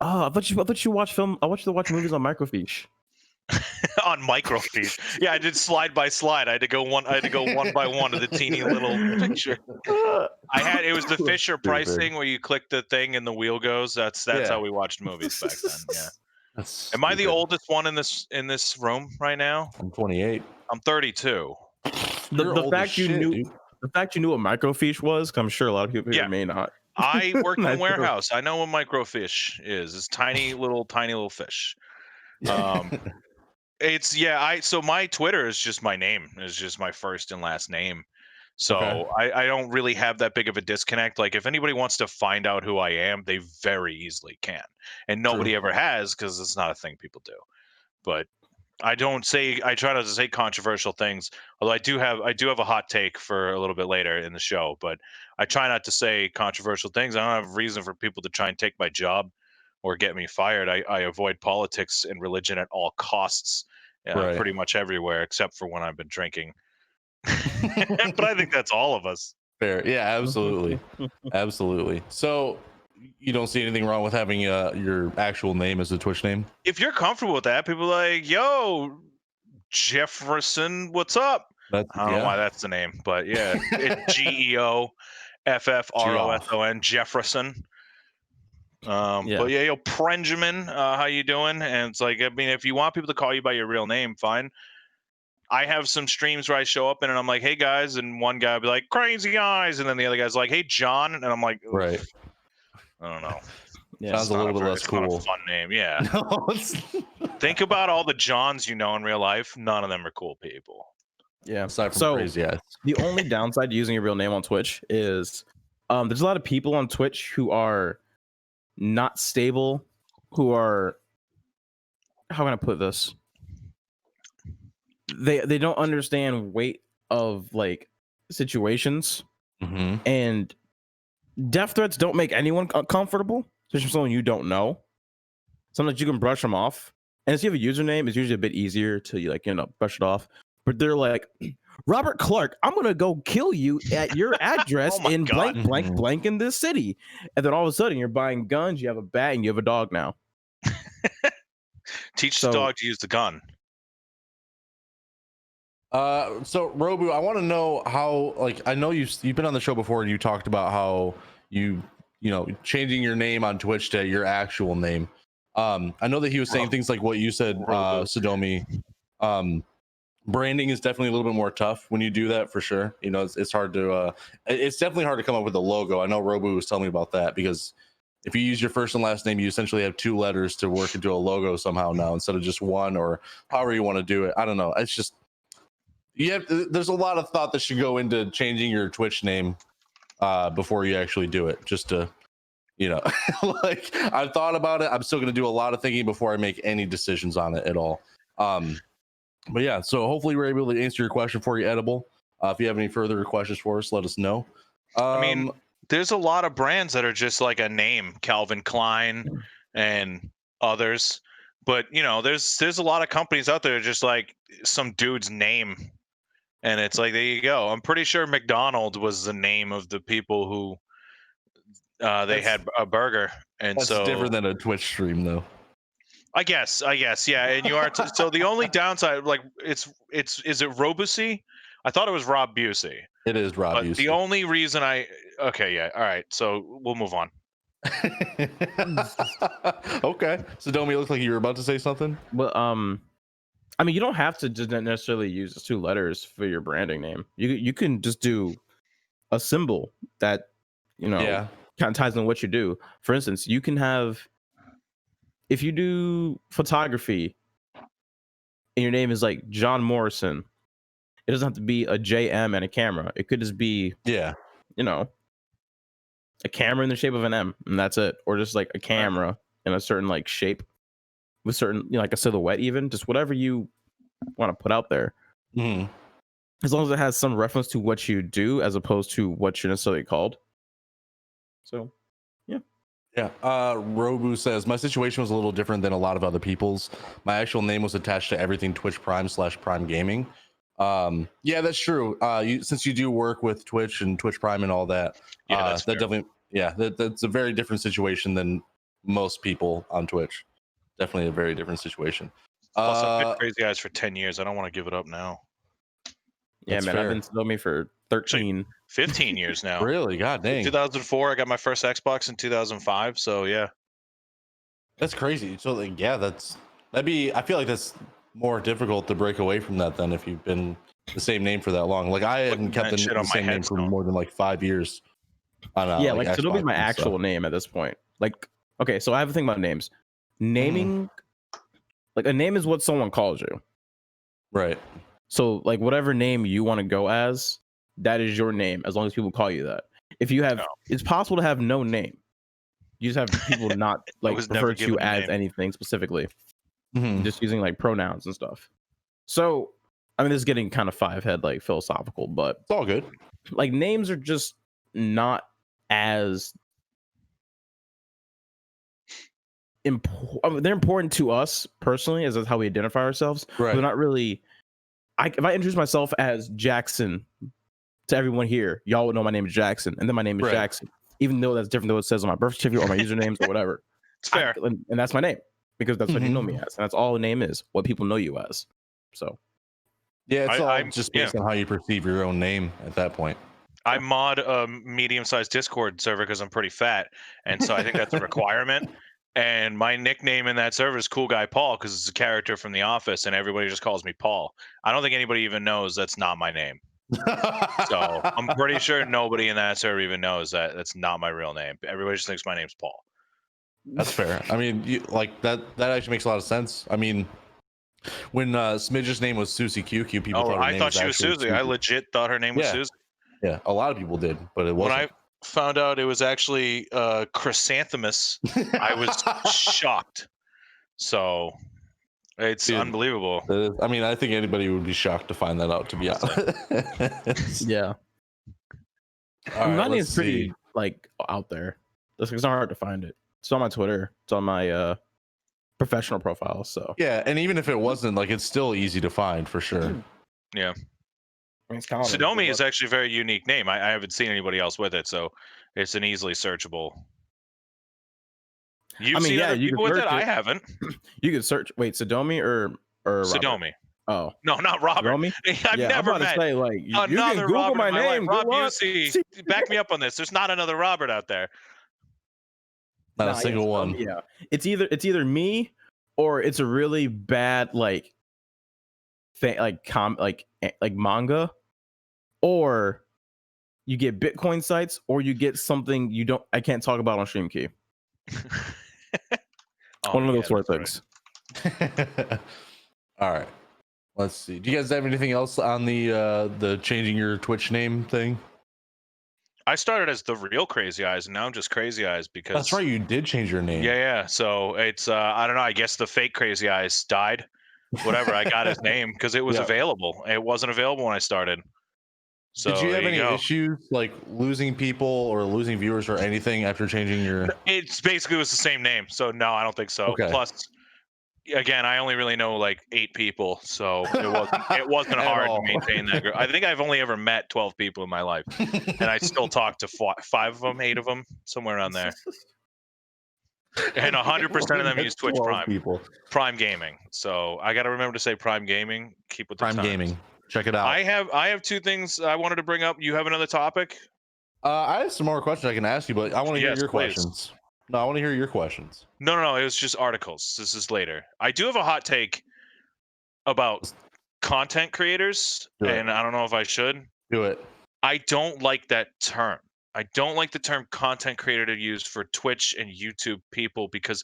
Oh, I thought you watched film. I watched movies on microfiche. On microfiche. Yeah, I did slide by slide. I had to go one by one to the teeny little picture. It was the Fisher Price thing where you click the thing and the wheel goes. That's how we watched movies back then. Yeah. Am I the oldest one in this room right now? I'm 28. I'm 32. The fact you knew what microfiche was, 'cause I'm sure a lot of people here may not. I work in a warehouse. I know what microfiche is. It's tiny little fish. So my Twitter is just my name. It's just my first and last name. So I don't really have that big of a disconnect. Like if anybody wants to find out who I am, they very easily can. And nobody ever has because it's not a thing people do. But I try not to say controversial things, although I do have a hot take for a little bit later in the show, but I try not to say controversial things. I don't have reason for people to try and take my job or get me fired. I avoid politics and religion at all costs, pretty much everywhere, except for when I've been drinking. But I think that's all of us. Fair. Yeah, absolutely. Absolutely. So you don't see anything wrong with having your actual name as a Twitch name? If you're comfortable with that, people are like, yo, Jefferson, what's up? I don't know why that's the name, but yeah, it's GEOFFROSON, Jefferson. But yeah, yo, Prenjamin, how you doing? And it's like, I mean, if you want people to call you by your real name, fine. I have some streams where I show up and I'm like, hey guys, and one guy will be like, Crazy Eyes, and then the other guy's like, hey John, and I'm like, right. I don't know. Yeah, sounds a little bit less cool. Not a fun name, yeah. Think about all the Johns you know in real life. None of them are cool people. Yeah. Aside from Crazy Eyes. The only downside to using a real name on Twitch is there's a lot of people on Twitch who are not stable, who are, how can I put this? They don't understand weight of like situations, and death threats don't make anyone comfortable, especially someone you don't know. Sometimes you can brush them off, and if you have a username, it's usually a bit easier to brush it off. But they're like, Robert Clark, I'm gonna go kill you at your address in blank blank blank in this city, and then all of a sudden you're buying guns, you have a bat, and you have a dog now. Teach the dog to use the gun. So Robu, I want to know how, like, I know you've been on the show before and you talked about how you changing your name on Twitch to your actual name. I know that he was saying things like what you said, Sadomi. Branding is definitely a little bit more tough when you do that, for sure. It's hard to it's definitely hard to come up with a logo. I know Robu was telling me about that, because if you use your first and last name, you essentially have two letters to work into a logo somehow now, instead of just one, or however you want to do it. I don't know. It's just, there's a lot of thought that should go into changing your Twitch name before you actually do it. Just to, like, I've thought about it. I'm still going to do a lot of thinking before I make any decisions on it at all. But yeah, so hopefully we're able to answer your question for you, Edible. If you have any further questions for us, let us know. I mean, there's a lot of brands that are just like a name, Calvin Klein and others. But there's a lot of companies out there just like some dude's name. And it's like, there you go. I'm pretty sure McDonald's was the name of the people who they had a burger. And that's different than a Twitch stream, though. I guess, yeah. And you are so the only downside, like, is it Robussy? I thought it was Rob Busey. It is Rob Busey. The only reason all right. So we'll move on. Okay. So Domi, it looks like you were about to say something. Well, I mean, you don't have to just necessarily use the two letters for your branding name. You can just do a symbol that kind of ties in what you do. For instance, you can have, if you do photography and your name is like John Morrison, it doesn't have to be a JM and a camera. It could just be a camera in the shape of an M, and that's it. Or just like a camera in a certain like shape with certain, like a silhouette, even just whatever you want to put out there. As long as it has some reference to what you do as opposed to what you're necessarily called. So Robu says, my situation was a little different than a lot of other people's. My actual name was attached to everything Twitch Prime / Prime Gaming. That's true. Since you do work with Twitch and Twitch Prime and all that, that's definitely that's a very different situation than most people on Twitch. Definitely a very different situation. Plus, I've been Uh, Crazy Eyes for 10 years. I don't want to give it up now. Yeah, That's man, fair. I've been Sadomi for 13. 15 years now. really? God In dang. 2004, I got my first Xbox in 2005. So yeah. That's crazy. So like, yeah, that'd be. I feel like that's more difficult to break away from that than if you've been the same name for that long. Like I haven't Putting kept that shit the on my same name for headstone. more than like 5 years. On Yeah, like like Sadomi's Xbox my and actual stuff. name at this point. Like, okay, so I have a thing about names. Mm-hmm. Naming, like a name is what someone calls you. Right. So like whatever name you want to go as, that is your name as long as people call you that. If you have, Oh. it's possible to have no name. You just have people not I like was refer never to you given a as name. anything specifically, Mhm. just using like pronouns and stuff. So I mean, this is getting kind of five-head like philosophical, but It's all good. like names are just not as important. They're important to us personally, as that's how we identify ourselves. But Right. they're not really. If I introduce myself as Jackson to everyone here, y'all would know my name is Jackson, and then my name is Right. Jackson, even though that's different than what it says on my birth certificate or my usernames or whatever. It's fair. And that's my name because that's what you know me Mhm. as, and that's all the name is, what people know you as. So Yeah, it's all I'm- just based on how you perceive your own name at that point. I mod a medium-sized Discord server because I'm pretty fat, and so I think that's a requirement. And my nickname in that server is Cool Guy Paul because it's a character from The Office, and everybody just calls me Paul. I don't think anybody even knows that's not my name. So I'm pretty sure nobody in that server even knows that that's not my real name. Everybody just thinks my name's Paul. That's fair. I mean, like that actually makes a lot of sense. I mean, when Smidge's name was Susie QQ, people Oh, thought her I name thought she was actually Susie. I legit thought her name was Yeah. Susie. Yeah, a lot of people did, but it When wasn't. I found out it was actually Chrysanthemous, I was shocked. So it's Dude, unbelievable. I mean, I think anybody would be shocked to find that out, to be honest. yeah, All right, my let's name's pretty see. like out there. It's not hard to find it. It's on my Twitter. It's on my professional profile. So Yeah, and even if it wasn't, like, it's still easy to find for sure. Yeah. I mean, it's common, Sadomi is but- actually a very unique name. I haven't seen anybody else with it, so it's an easily searchable. You've seen other you people can with it? search I haven't. You could search. Wait, Sadomi or Robert? Sadomi. Oh, No, not Robert. Sadomi? I've yeah, I'm never about met to say like you can another Google Robert my in my name. life. Rob Good luck. UC, back me up on this. There's not another Robert out there. Not a Nah, single yeah, one. Yeah, it's either me or it's a really bad like manga, or you get Bitcoin sites, or you get something I can't talk about on StreamKey. Oh, One of those yeah, four that's right. things. All right. Let's see. Do you guys have anything else on the changing your Twitch name thing? I started as the real Crazy Eyes, and now I'm just Crazy Eyes because That's right. You did change your name. Yeah. So it's I don't know. I guess the fake Crazy Eyes died. Whatever. I got his name because it was Yeah. available. It wasn't available when I started. So Did you have there any go. issues like losing people or losing viewers or anything after changing your? It's basically was the same name. So no, I don't think so. Okay. Plus, again, I only really know like 8 people, so it wasn't At hard all. to maintain that group. I think I've only ever met 12 people in my life, and I still talk to 5 of them, 8 of them, somewhere around there. And 100% of them use Twitch 12 Prime. people. Prime Gaming. So I got to remember to say Prime Gaming. Keep with the Prime times. Gaming. Check it out. I have 2 things I wanted to bring up. You have another topic? I have some more questions I can ask you, but I want to hear Yes, your please. questions. No, I want to hear your questions. No. It was just articles. This is later. I do have a hot take about content creators, Do it. and I don't know if I should. Do it. I don't like that term. I don't like the term content creator to use for Twitch and YouTube people because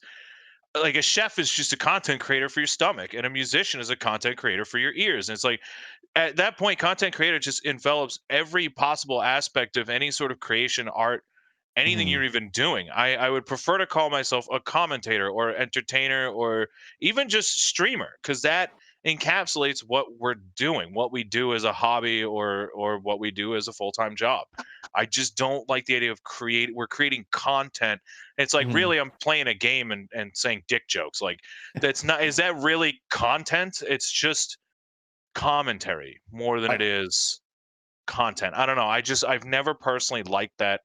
like a chef is just a content creator for your stomach and a musician is a content creator for your ears. And it's like at that point, content creator just envelops every possible aspect of any sort of creation, art, anything Mhm. you're even doing. I would prefer to call myself a commentator or entertainer or even just streamer because that encapsulates what we're doing, what we do as a hobby or what we do as a full-time job. I just don't like the idea of we're creating content. It's like Mhm. really I'm playing a game and saying dick jokes. Like that's not is that really content? It's just commentary more than it is content. I don't know. I've never personally liked that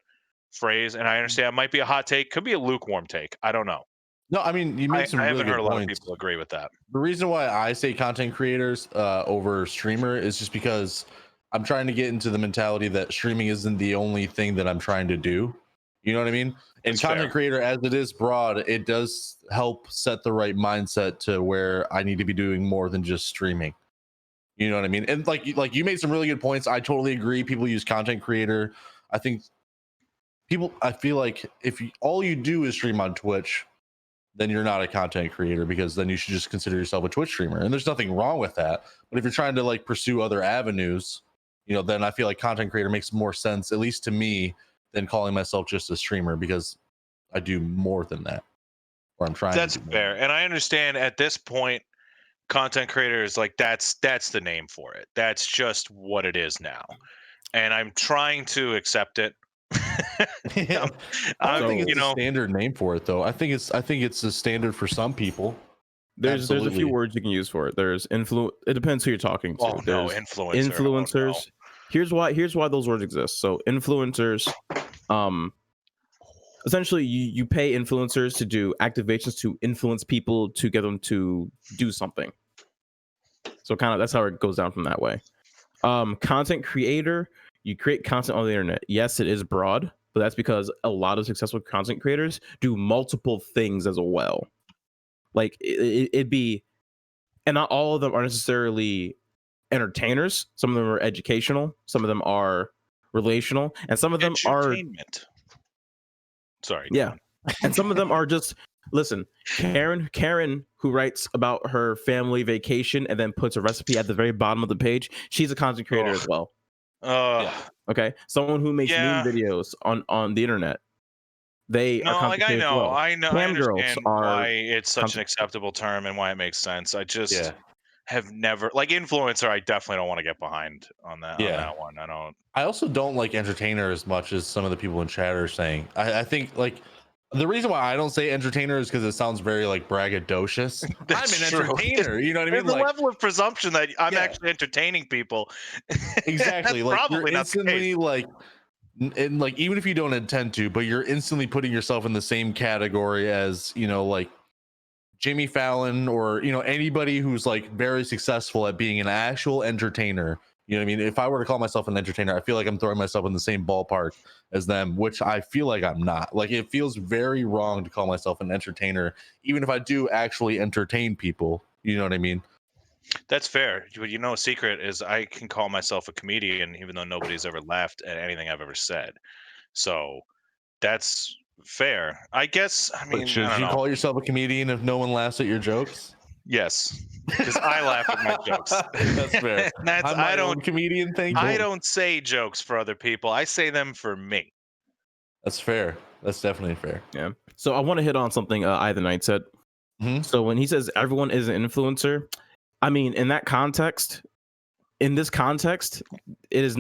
phrase, and I understand it might be a hot take, could be a lukewarm take. I don't know. No, I mean, you I made some really haven't heard good a lot of points. people agree with that. The reason why I say content creators over streamer is just because I'm trying to get into the mentality that streaming isn't the only thing that I'm trying to do. You know what I mean? And That's content fair. creator, as it is broad, it does help set the right mindset to where I need to be doing more than just streaming. You know what I mean? And like you made some really good points. I totally agree. People use content creator. I think I feel like if all you do is stream on Twitch, then you're not a content creator, because then you should just consider yourself a Twitch streamer. And there's nothing wrong with that. But if you're trying to like pursue other avenues, then I feel like content creator makes more sense, at least to me, than calling myself just a streamer, because I do more than that. Or I'm trying That's to do more. fair. And I understand at this point, content creator is like that's the name for it. That's just what it is now. And I'm trying to accept it. Yeah. I don't think it's you a know, standard name for it though. I think it's a standard for some people. There's a few Absolutely. words you can use for it. There's it depends who you're talking to. oh no, There's influencer. influencers. Oh, Here's why those words exist. So influencers, essentially you pay influencers to do activations to influence people to get them to do something. So kind of that's how it goes down from that way. Content creator, you create content on the internet. Yes, it is broad, but that's because a lot of successful content creators do multiple things as well. Like it'd be, and not all of them are necessarily entertainers. Some of them are educational, some of them are relational, and some of them are entertainment. Sorry. yeah, and some of them are just listen. Karen, who writes about her family vacation and then puts a recipe at the very bottom of the page, she's a content creator as well. Yeah. Okay, someone who makes meme videos on the internet. They No, are like I know, well. I know, I Cam girls understand are why it's such an acceptable term and why it makes sense. I just have never like influencer. I definitely don't want to get behind on that. Yeah. On that one, I don't. I also don't like entertainer as much as some of the people in chat are saying. I think like the reason why I don't say entertainer is because it sounds very like braggadocious. I'm That's an true. entertainer. You know what I mean? There's a Like, level of presumption that I'm actually entertaining people. exactly. That's Like probably you're not the instantly case. like, and like even if you don't intend to, but you're instantly putting yourself in the same category as like Jimmy Fallon or anybody who's like very successful at being an actual entertainer. You know what I mean? If I were to call myself an entertainer, I feel like I'm throwing myself in the same ballpark as them, which I feel like I'm not. Like it feels very wrong to call myself an entertainer, even if I do actually entertain people. You know what I mean? That's fair. A secret is I can call myself a comedian, even though nobody's ever laughed at anything I've ever said. So that's fair. I guess. I mean, But should I don't you know. call yourself a comedian if no one laughs at your jokes? Yes, because I laugh at my jokes. That's fair. I'm my own comedian. Thank you. I don't say jokes for other people. I say them for me. That's fair. That's definitely fair. Yeah. So I want to hit on something Either Knight said. Mhm. So when he says everyone is an influencer, I mean, in this context, that is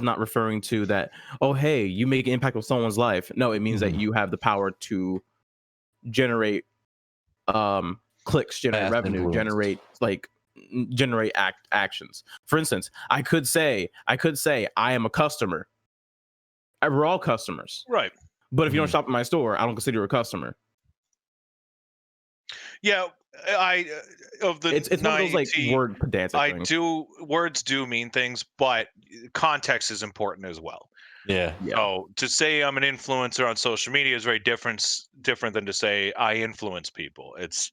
not referring to that, oh, hey, you make an impact on someone's life. No, it means that you have the power to generate clicks, generate Mass revenue, influence. generate actions. For instance, I could say I am a customer. We're all customers. Right. But if you don't shop at my store, I don't consider you a customer. Yeah, it's one of those like word pedantic things. Words do mean things, but context is important as well. Yeah. So to say I'm an influencer on social media is very different than to say I influence people. It's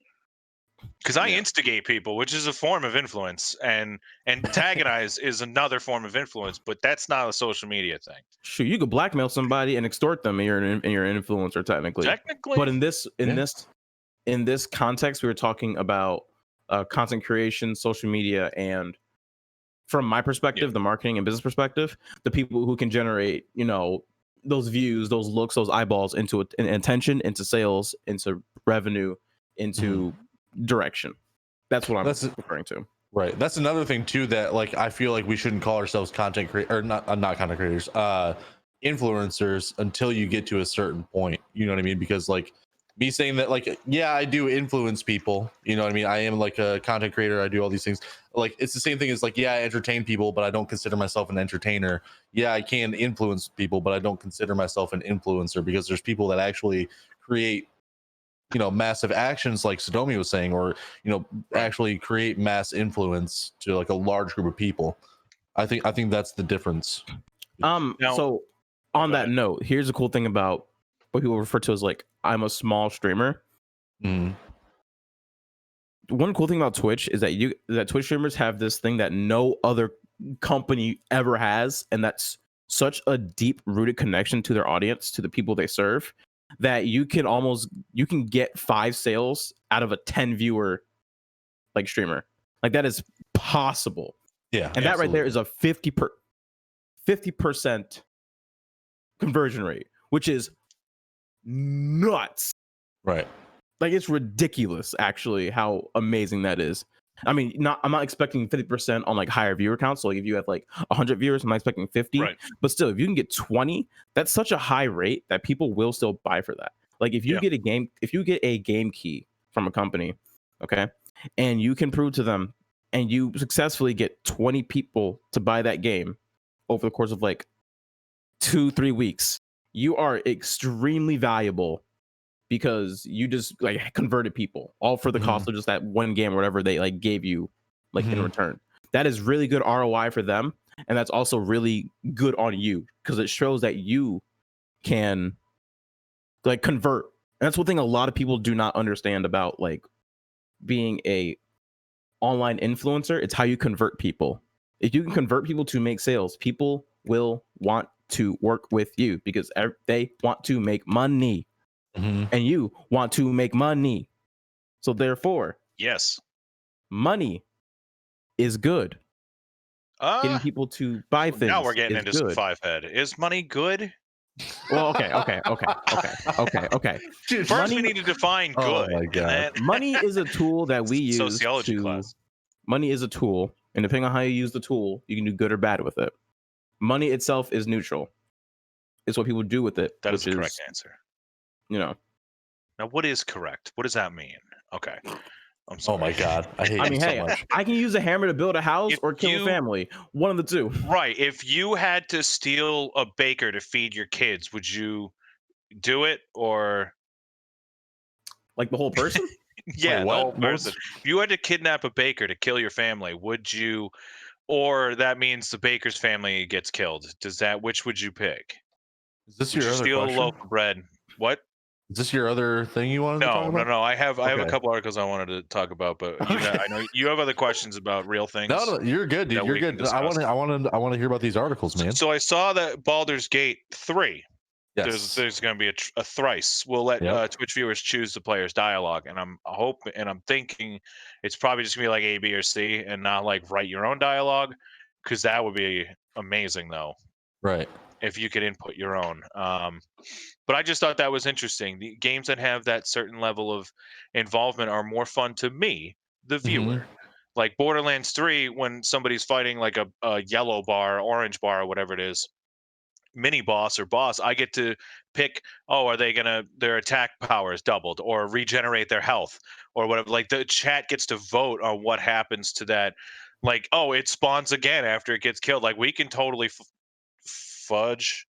because I instigate people, which is a form of influence, and antagonize is another form of influence, but that's not a social media thing. Sure, you could blackmail somebody and extort them, and you're an influencer technically. But in this context, we were talking about content creation, social media, and from my perspective, the marketing and business perspective, the people who can generate, those views, those looks, those eyeballs into attention, into sales, into revenue, into direction. That's what I'm referring to. Right. That's another thing too that like I feel like we shouldn't call ourselves content creators or not content creators, influencers until you get to a certain point. You know what I mean? Because like me saying that, like, yeah, I do influence people. You know what I mean? I am like a content creator. I do all these things. Like, it's the same thing as like, yeah, I entertain people, but I don't consider myself an entertainer. Yeah, I can influence people, but I don't consider myself an influencer because there's people that actually create massive actions like Sadomi was saying, or actually create mass influence to like a large group of people. I think that's the difference. So on that note, here's a cool thing about what people refer to as like I'm a small streamer. Mm. One cool thing about Twitch is that Twitch streamers have this thing that no other company ever has, and that's such a deep rooted connection to their audience, to the people they serve, that you can get 5 sales out of a 10 viewer like streamer. Like that is possible. Yeah. And that right there is a 50% conversion rate, which is nuts. Right. Like it's ridiculous actually how amazing that is. I mean, I'm not expecting 50% on like higher viewer counts. So like if you have like 100 viewers, I'm not expecting 50. Right. But still, if you can get 20, that's such a high rate that people will still buy for that. Like if you get a game key from a company, okay, and you can prove to them and you successfully get 20 people to buy that game over the course of like 2-3 weeks, you are extremely valuable because you just like converted people all for the cost of just that one game or whatever they like gave you like in return. That is really good ROI for them, and that's also really good on you because it shows that you can like convert. And that's one thing a lot of people do not understand about like being a online influencer. It's how you convert people. If you can convert people to make sales, people will want to work with you because they want to make money. And you want to make money. So therefore, yes, money is good. Getting people to buy things. Now we're getting into good. some 5-head. Is money good? Well, okay. First, we need to define good. Oh my God. Money is a tool that we use. Sociology class. Money is a tool, and depending on how you use the tool, you can do good or bad with it. Money itself is neutral. It's what people do with it. That is the correct answer. Now what is correct? What does that mean? Okay. I'm sorry. Oh my God. I hate you so much. I can use a hammer to build a house or kill a family. One of the two. Right. If you had to steal a baker to feed your kids, would you do it or like the whole person? Yeah, the whole person. If you had to kidnap a baker to kill your family, would you, or that means the baker's family gets killed? Which would you pick? Is this your other steal question? A loaf of bread? What? Is this your other thing you wanted to talk about? No. I have a couple articles I wanted to talk about, but I know you have other questions about real things. No, you're good, dude. You're good. I want to hear about these articles, man. So I saw that Baldur's Gate 3. Yes. There's going to be a thrice. We'll let Twitch viewers choose the player's dialogue, and I'm thinking it's probably just gonna be like A, B, or C, and not like write your own dialogue, because that would be amazing, though. Right. If you could input your own. But I just thought that was interesting. The games that have that certain level of involvement are more fun to me, the viewer. Like Borderlands 3, when somebody's fighting like a yellow bar, orange bar, or whatever it is, mini boss or boss, I get to pick, are they their attack power is doubled or regenerate their health or whatever. Like the chat gets to vote on what happens to that. Like, it spawns again after it gets killed. Like we can totally fudge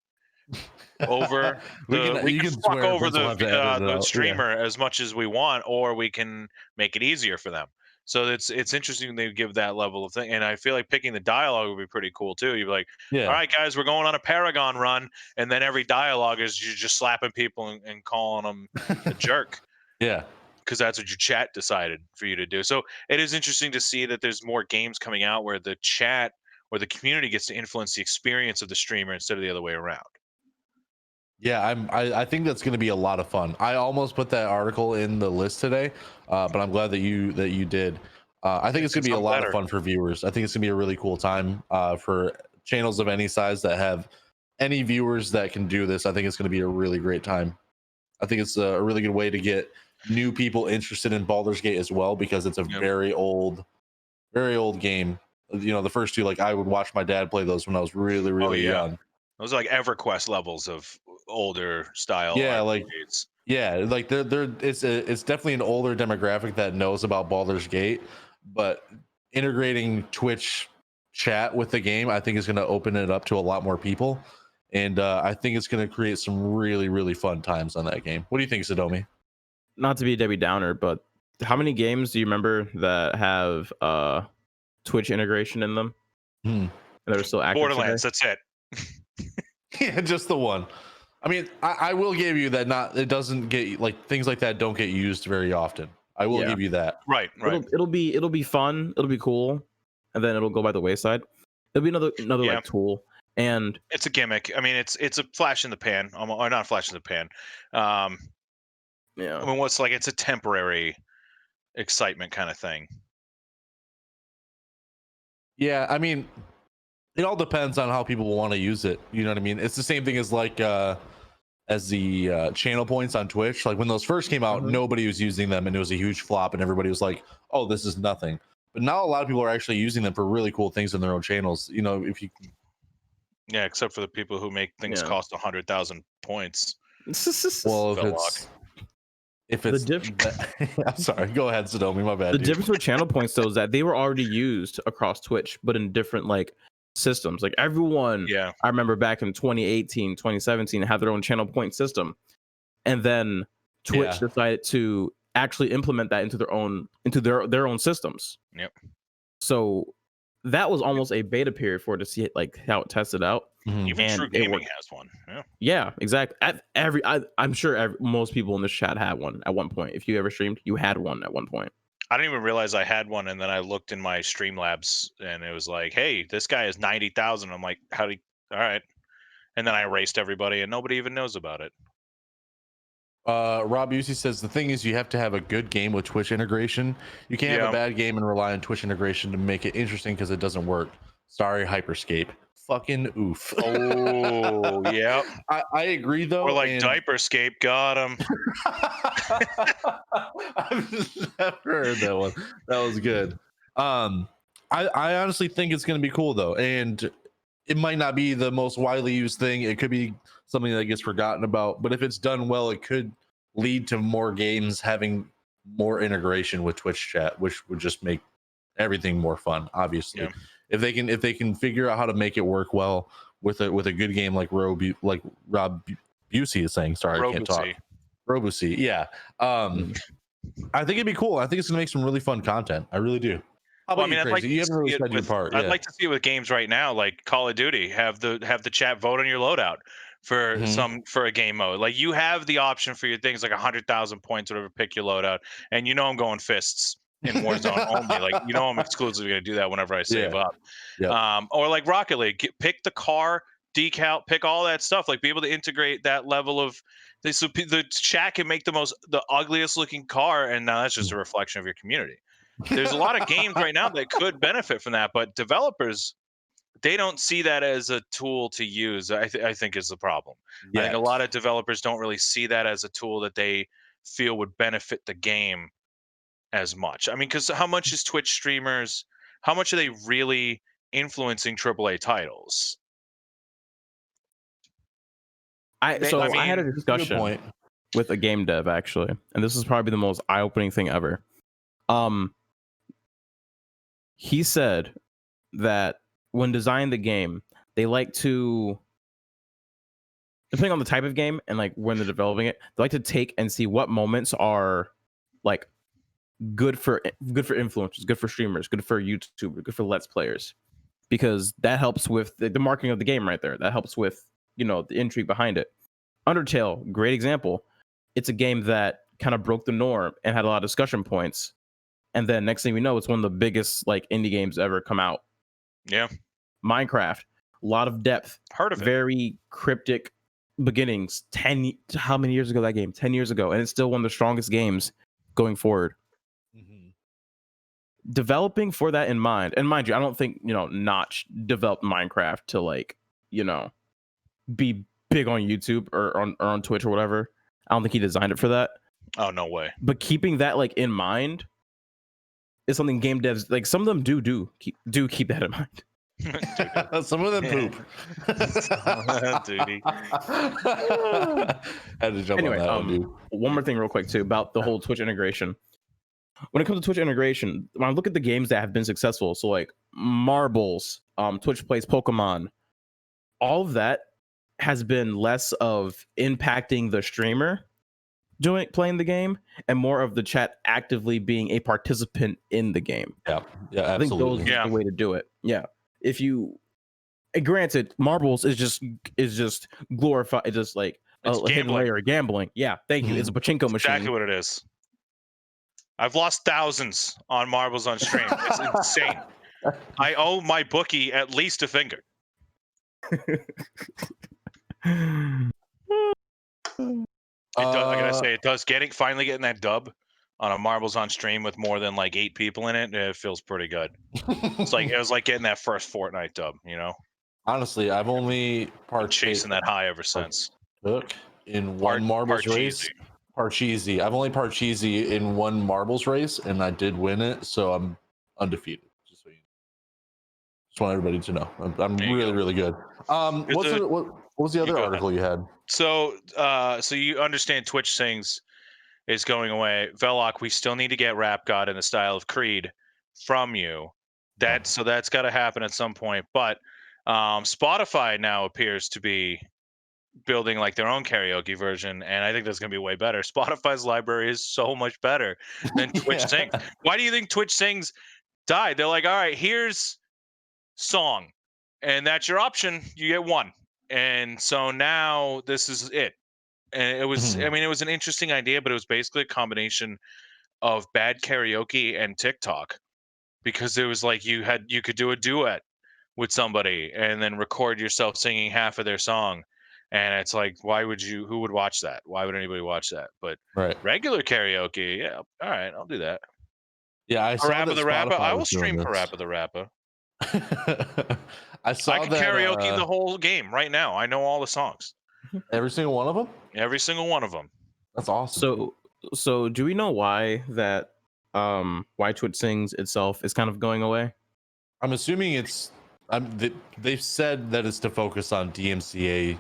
over we can fuck over the streamer as much as we want, or we can make it easier for them. So it's interesting they give that level of thing, and I feel like picking the dialogue would be pretty cool too. You'd be like, all right, guys, we're going on a Paragon run, and then every dialogue is you just slapping people and calling them a jerk. Yeah, because that's what your chat decided for you to do. So it is interesting to see that there's more games coming out where the chat or the community gets to influence the experience of the streamer instead of the other way around. Yeah, I think that's going to be a lot of fun. I almost put that article in the list today, but I'm glad that you did. I think it's going to be a lot of fun for viewers. I think it's going to be a really cool time for channels of any size that have any viewers that can do this. I think it's going to be a really great time. I think it's a really good way to get new people interested in Baldur's Gate as well, because it's a very old game. The first two, like I would watch my dad play those when I was really young. Those are like EverQuest levels of older style. Yeah, it's definitely an older demographic that knows about Baldur's Gate, but integrating Twitch chat with the game, I think is going to open it up to a lot more people, and I think it's going to create some really fun times on that game. What do you think, Sadomi? not to be a Debbie Downer, but how many games do you remember that have Twitch integration in them? That are still active Borderlands, today? that's it. Yeah, just the one. I mean, I will give you that. It doesn't get like things like that don't get used very often. I will give you that. Right. It'll be fun. It'll be cool, and then it'll go by the wayside. It'll be another like tool, and it's a gimmick. I mean, it's a flash in the pan, or not a flash in the pan. I mean, it's a temporary excitement kind of thing. Yeah, I mean, it all depends on how people want to use it. You know what I mean? It's the same thing as like as the channel points on Twitch. Like when those first came out, nobody was using them, and it was a huge flop, and everybody was like, "Oh, this is nothing." But now a lot of people are actually using them for really cool things in their own channels. You know, if you yeah, except for the people who make things cost 100,000 points. Well, Velokk. if it's I'm sorry, go ahead, Sadomi, my bad. The difference with channel points though is that they were already used across Twitch, but in different like systems. Like everyone, I remember back in 2018, 2017 had their own channel point system, and then Twitch decided to actually implement that into their own systems. Yep. So that was almost a beta period for it to see it, like how it tested out. Even TRUgaming has one. Yeah, exactly. I'm sure most people in this chat had one at one point. If you ever streamed, you had one at one point. I didn't even realize I had one, and then I looked in my Streamlabs, and it was like, "Hey, this guy is 90,000." I'm like, "How do? All right." And then I erased everybody, and nobody even knows about it. Rob Busey says the thing is you have to have a good game with Twitch integration. You can't have a bad game and rely on Twitch integration to make it interesting because it doesn't work. Sorry, Hyperscape. Fucking oof. Oh, yeah. I agree though. Or like Diaperscape, got him. I've never heard that one. That was good. I honestly think it's going to be cool though, and it might not be the most widely used thing. It could be something that gets forgotten about, but if it's done well, it could lead to more games having more integration with Twitch chat, which would just make everything more fun. Obviously, if they can figure out how to make it work well with a good game like Rob Busey is saying. Sorry, I can't talk. Robucy, yeah. I think it'd be cool. I think it's gonna make some really fun content. I really do. How about you, Crazy? You haven't really said your part. I'd like to see it with games right now, like Call of Duty. Have the chat vote on your loadout for for a game mode. Like you have the option for your things like 100,000 points, whatever. Pick your loadout, and I'm going fists in Warzone only. Like I'm exclusively gonna do that whenever I save up. Or like Rocket League, pick the car decal, pick all that stuff. Like be able to integrate that level of. So the chat can make the ugliest looking car, and now that's just a reflection of your community. There's a lot of games right now that could benefit from that, but developers, they don't see that as a tool to use. I think is the problem. I think a lot of developers don't really see that as a tool that they feel would benefit the game as much. I mean, because how much is Twitch streamers? How much are they really influencing AAA titles? I had a discussion with a game dev actually, and this is probably the most eye-opening thing ever. He said that when designing the game, they like to, depending on the type of game and like when they're developing it, they like to take and see what moments are like good for influencers, good for streamers, good for YouTubers, good for Let's Players, because that helps with the marketing of the game right there. That helps with the intrigue behind it. Undertale, great example. It's a game that kind of broke the norm and had a lot of discussion points. And then next thing we know, it's one of the biggest like indie games ever come out. Yeah. Minecraft, a lot of depth. Heard of it. Very cryptic beginnings. How many years ago that game? 10 years ago. And it's still one of the strongest games going forward. Developing for that in mind. And mind you, I don't think, Notch developed Minecraft to like, be big on YouTube or on Twitch or whatever. I don't think he designed it for that. Oh, no way. But keeping that like in mind is something game devs, like some of them do keep that in mind. Some of them poop. Duty. Had to jump anyway, on that one, dude. One more thing real quick too about the whole Twitch integration. When it comes to Twitch integration, when I look at the games that have been successful, so like Marbles, Twitch Plays Pokemon, all of that has been less of impacting the streamer playing the game, and more of the chat actively being a participant in the game. Yeah, I think those absolutely. is the way to do it. Yeah, if you, granted, marbles is just glorified. It's just like It's a hidden gambling. layer of gambling. Yeah, thank you. It's a pachinko machine. Exactly what it is. I've lost thousands on marbles on stream. It's insane. I owe my bookie at least a finger. I gotta say, it does. Finally getting that dub on a marbles on stream with more than like 8 people in it. It feels pretty good. It's like it was like getting that first Fortnite dub. You know, Honestly, I've only been chasing that high ever since. In one marbles race. Parcheesi. I've only Parcheesi in one marbles race, and I did win it, so I'm undefeated. Just want everybody to know. I'm really good. What was the other article you had? So you understand Twitch Sings is going away. Velokk, we still need to get Rap God in the style of Creed from you. So that's got to happen at some point. But Spotify now appears to be building like their own karaoke version, and I think that's going to be way better. Spotify's library is so much better than Twitch Sings. Why do you think Twitch Sings died? They're like, all right, here's song, and that's your option. You get one. And so now this is it. And it was, I mean, it was an interesting idea, but it was basically a combination of bad karaoke and TikTok, because it was like you could do a duet with somebody and then record yourself singing half of their song. And it's like, who would watch that? Why would anybody watch that? But regular karaoke, yeah, all right, I'll do that. Yeah, I saw Parappa the Rapper. I will stream Parappa the Rapper. I could karaoke the whole game right now. I know all the songs. Every single one of them? Every single one of them. That's awesome. So do we know why Twitch Sings itself is kind of going away? I'm assuming they've said that it's to focus on DMCA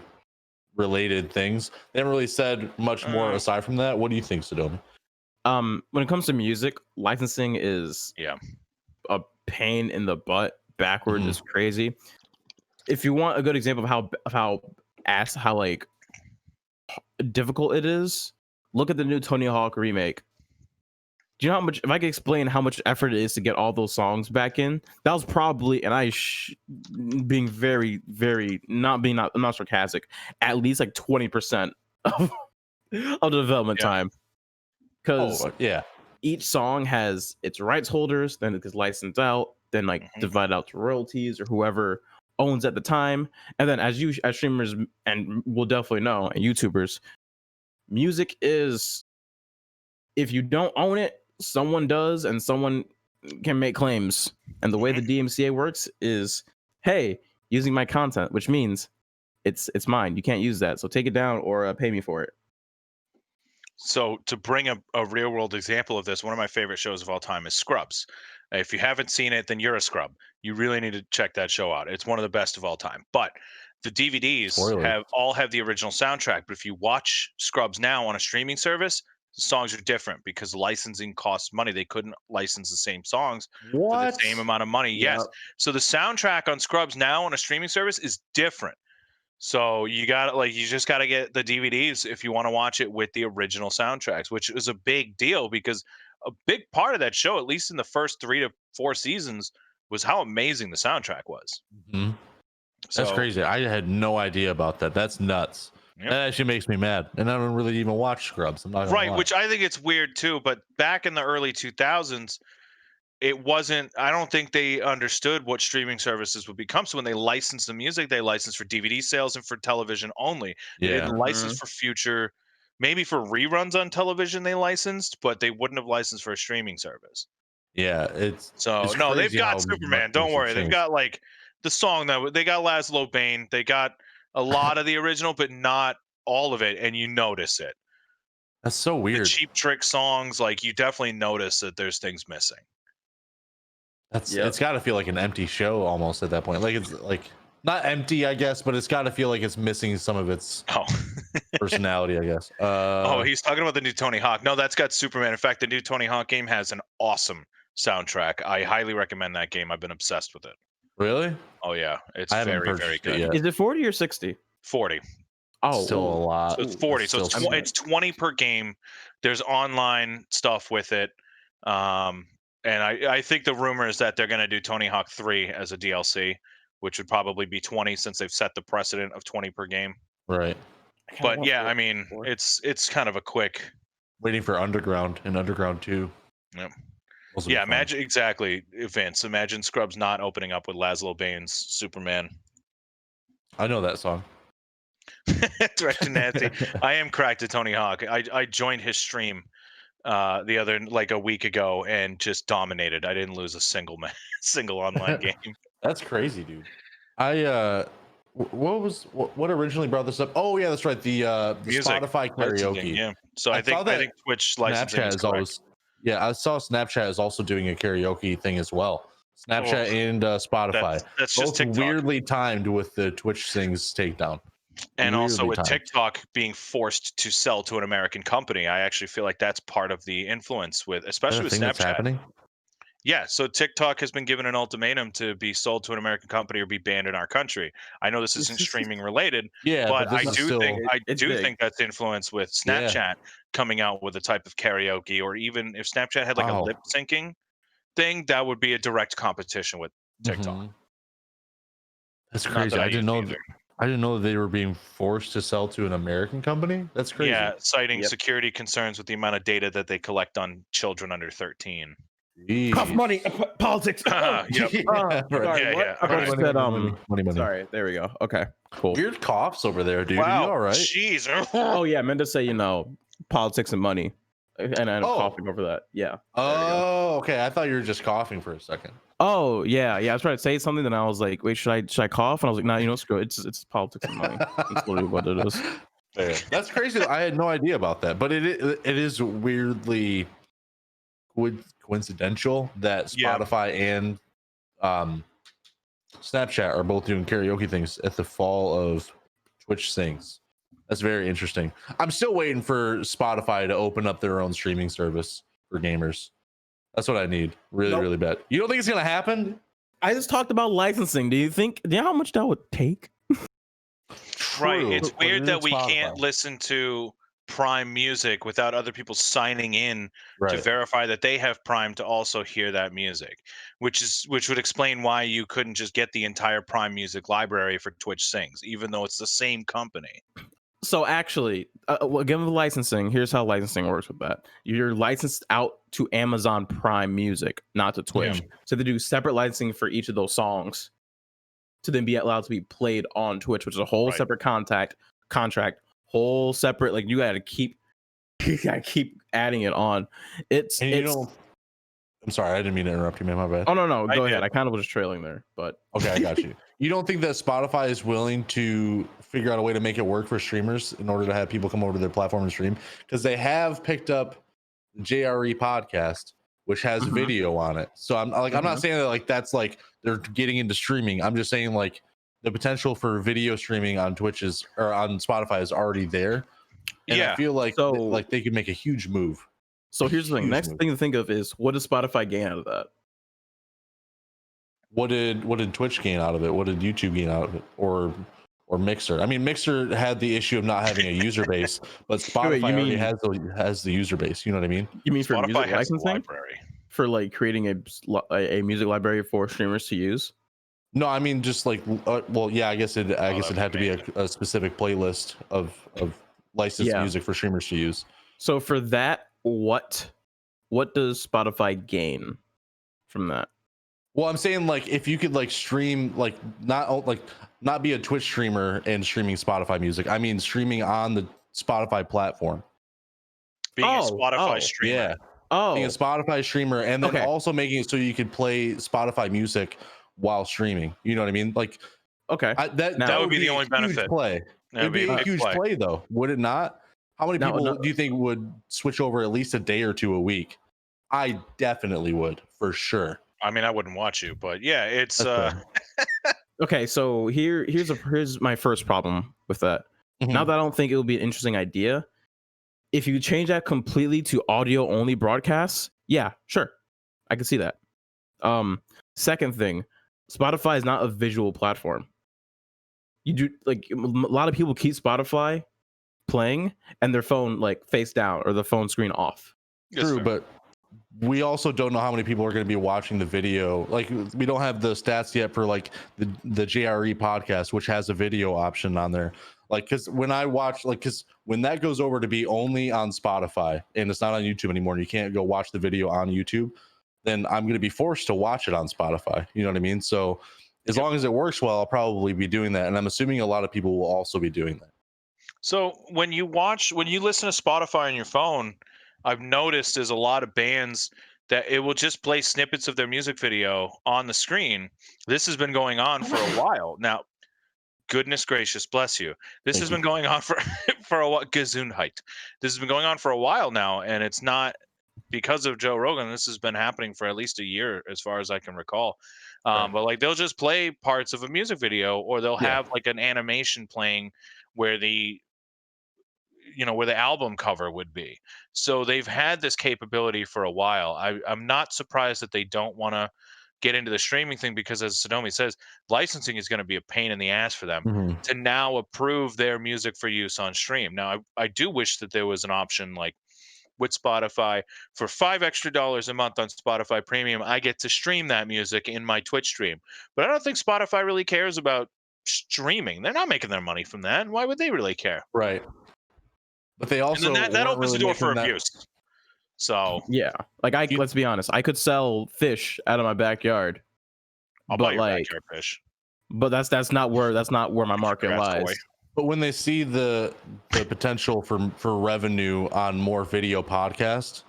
related things. They haven't really said much more aside from that. What do you think, Sadomi? When it comes to music, licensing is a pain in the butt. Backwards is crazy. If you want a good example of how like difficult it is, look at the new Tony Hawk remake. Do you know how much? If I could explain how much effort it is to get all those songs back in, that was probably, and being very, very not sarcastic, at least like 20% of the development time. Because each song has its rights holders, then it gets licensed out, then like divided out to royalties or whoever owns at the time. And then as streamers and will definitely know, and YouTubers, music is, if you don't own it, someone does, and someone can make claims. And the way the DMCA works is, hey, using my content, which means it's mine. You can't use that. So take it down or pay me for it. So to bring a real world example of this, one of my favorite shows of all time is Scrubs. If you haven't seen it, then you're a scrub. You really need to check that show out. It's one of the best of all time. But the DVDs have the original soundtrack. But if you watch Scrubs now on a streaming service, the songs are different because licensing costs money. They couldn't license the same songs for the same amount of money. Yes. So the soundtrack on Scrubs now on a streaming service is different. So you just got to get the DVDs if you want to watch it with the original soundtracks, which is a big deal because a big part of that show, at least in the first 3 to 4 seasons, was how amazing the soundtrack was. That's crazy. I had no idea about that. That's nuts. That actually makes me mad. And I don't really even watch Scrubs. I'm not gonna lie. Which I think it's weird too. But back in the early 2000s, it wasn't, I don't think they understood what streaming services would become. So when they licensed the music, they licensed for DVD sales and for television only. They didn't license for future, maybe for reruns on television they licensed, but they wouldn't have licensed for a streaming service. Yeah, it's they've got Superman. Don't worry. They've got like the song that they got Laszlo Bane. They got a lot of the original, but not all of it. And you notice it. That's so weird. The Cheap Trick songs, like you definitely notice that there's things missing. It's got to feel like an empty show almost at that point. Like it's like not empty, I guess, but it's got to feel like it's missing some of its personality, I guess. He's talking about the new Tony Hawk. No, that's got Superman. In fact, the new Tony Hawk game has an awesome soundtrack. I highly recommend that game. I've been obsessed with it. Really? Oh yeah, it's very, very good. Is it 40 or 60? 40. Oh, Still a lot. So it's 40. So Still it's 20 per game. There's online stuff with it. And I think the rumor is that they're going to do Tony Hawk 3 as a DLC, which would probably be 20 since they've set the precedent of 20 per game. right. But yeah, I mean, it's kind of a quick. Waiting for Underground and Underground 2. Yep. Those will be Yeah, fun. imagine exactly, Vince. Imagine Scrubs not opening up with Laszlo Bane's Superman. I know that song. Direction Nancy. I am cracked at Tony Hawk. I joined his stream like a week ago and just dominated. I didn't lose a single online game. That's crazy, dude. What originally brought this up? Oh yeah, that's right. The Music, Spotify licensing, karaoke. yeah. So I think Twitch licensing Snapchat is is correct. always. Yeah, I saw Snapchat is also doing a karaoke thing as well. Snapchat and Spotify. That's both just TikTok. weirdly timed with the Twitch things takedown. And also Weirdly with timed. TikTok being forced to sell to an American company, I actually feel like that's part of the influence with, especially with thing that's Snapchat. happening. Yeah, so TikTok has been given an ultimatum to be sold to an American company or be banned in our country. I know this isn't streaming related, Yeah, but this I is do still, think it's big. think that's influenced with Snapchat coming out with a type of karaoke, or even if Snapchat had like a lip syncing thing, that would be a direct competition with TikTok. Mhm. That's Not crazy. that I didn't know. either. I didn't know they were being forced to sell to an American company. That's crazy. Yeah, citing Yep. security concerns with the amount of data that they collect on children under 13. Puff money, politics. Yep. Sorry, Yeah, what? yeah. Okay, Right. said, money. sorry, there we go. Okay, cool. Weird coughs over there, dude. Wow. Are you all right? Jeez. Oh yeah, I meant to say, politics and money, and I'm coughing over that. Yeah. Oh, okay. I thought you were just coughing for a second. Oh yeah. I was trying to say something, then I was like, wait, should I cough? And I was like, nah, screw it. It's politics and money. That's literally what it is. Fair. That's crazy. I had no idea about that, but it is weirdly coincidental that Spotify and Snapchat are both doing karaoke things at the fall of Twitch things. That's very interesting. I'm still waiting for Spotify to open up their own streaming service for gamers. That's what I need, really bad. You don't think it's gonna happen? I just talked about licensing. Do you know how much that would take? Right. True. It's weird that we Spotify. can't listen to Prime Music without other people signing in to Right. verify that they have Prime to also hear that music, which would explain why you couldn't just get the entire Prime Music library for Twitch Sings, even though it's the same company. So actually, given the licensing, here's how licensing works with that. You're licensed out to Amazon Prime Music, not to Twitch. Yeah. So they do separate licensing for each of those songs to then be allowed to be played on Twitch, which is a whole separate contract, whole separate, like you gotta keep adding it on. I'm sorry, I didn't mean to interrupt you, man. My bad. Oh no, go ahead. I kind of was just trailing there, but Okay, I got you. You don't think that Spotify is willing to figure out a way to make it work for streamers in order to have people come over to their platform and stream? Because they have picked up the JRE podcast, which has video on it. So I'm not saying that like that's like they're getting into streaming. I'm just saying like the potential for video streaming on Twitch or on Spotify is already there. And I feel like they could make a huge move. So here's the thing. Next thing to think of is, what does Spotify gain out of that? What did Twitch gain out of it? What did YouTube gain out of it? Or Mixer? I mean, Mixer had the issue of not having a user base, but Spotify already has the user base. You know what I mean? You mean for Spotify music has a licensing? library. For like creating a music library for streamers to use? No, I mean just like I guess it had to be a specific playlist of licensed music for streamers to use. So for that, what does Spotify gain from that? Well, I'm saying like if you could like stream not be a Twitch streamer and streaming Spotify music. I mean streaming on the Spotify platform. Being a Spotify streamer. Yeah. Being a Spotify streamer and then also making it so you could play Spotify music while streaming. You know what I mean? Like that would be the only benefit. It'd be a huge play though, would it not? How many people do you think would switch over at least a day or two a week? I definitely would, for sure. I mean, I wouldn't watch you, but yeah, it's okay, so here's my first problem with that. Not that I don't think it would be an interesting idea. If you change that completely to audio only broadcasts, yeah, sure. I can see that. Second thing, Spotify is not a visual platform. you do like a lot of people keep Spotify playing and their phone like face down or the phone screen off. True, but we also don't know how many people are going to be watching the video. Like, we don't have the stats yet for like the JRE podcast, which has a video option on there. Like, because when I watch, like, because when that goes over to be only on Spotify and it's not on YouTube anymore, and you can't go watch the video on YouTube, then I'm going to be forced to watch it on Spotify. You know what I mean? So as long as it works well, I'll probably be doing that. And I'm assuming a lot of people will also be doing that. So when you listen to Spotify on your phone, I've noticed there's a lot of bands that it will just play snippets of their music video on the screen. This has been going on for a while now. Goodness gracious, bless you. This has been going on for a while. Gesundheit. This has been going on for a while now, and it's not because of Joe Rogan. This has been happening for at least a year, as far as I can recall. But like they'll just play parts of a music video, or they'll have like an animation playing where the album cover would be. So they've had this capability for a while. I'm not surprised that they don't want to get into the streaming thing, because as Sadomi says, licensing is going to be a pain in the ass for them to now approve their music for use on stream. Now, I do wish that there was an option like with Spotify for $5 extra a month on Spotify Premium, I get to stream that music in my Twitch stream. But I don't think Spotify really cares about streaming. They're not making their money from that. Why would they really care? Right. But they also that opens the door for abuse. So yeah, like let's be honest, I could sell fish out of my backyard. I'll buy your backyard fish. But that's not where my market lies. Toy. But when they see the potential for revenue on more video podcasts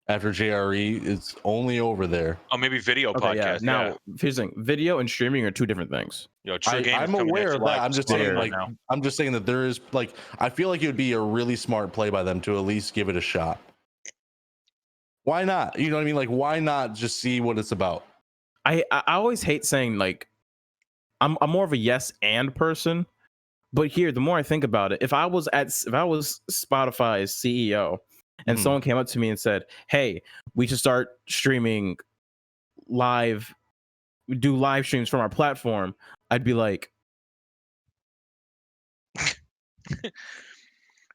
after JRE, it's only over there. Oh, maybe video podcast. Yeah. Now, here's the thing: video and streaming are two different things. I'm aware of that. I'm just saying, I'm just saying that there is like, I feel like it would be a really smart play by them to at least give it a shot. Why not? You know what I mean? Like, why not just see what it's about? I always hate saying like, I'm more of a yes and person, but here, the more I think about it, if I was Spotify's CEO and someone came up to me and said, "Hey, we should start streaming live, do live streams from our platform," I'd be like,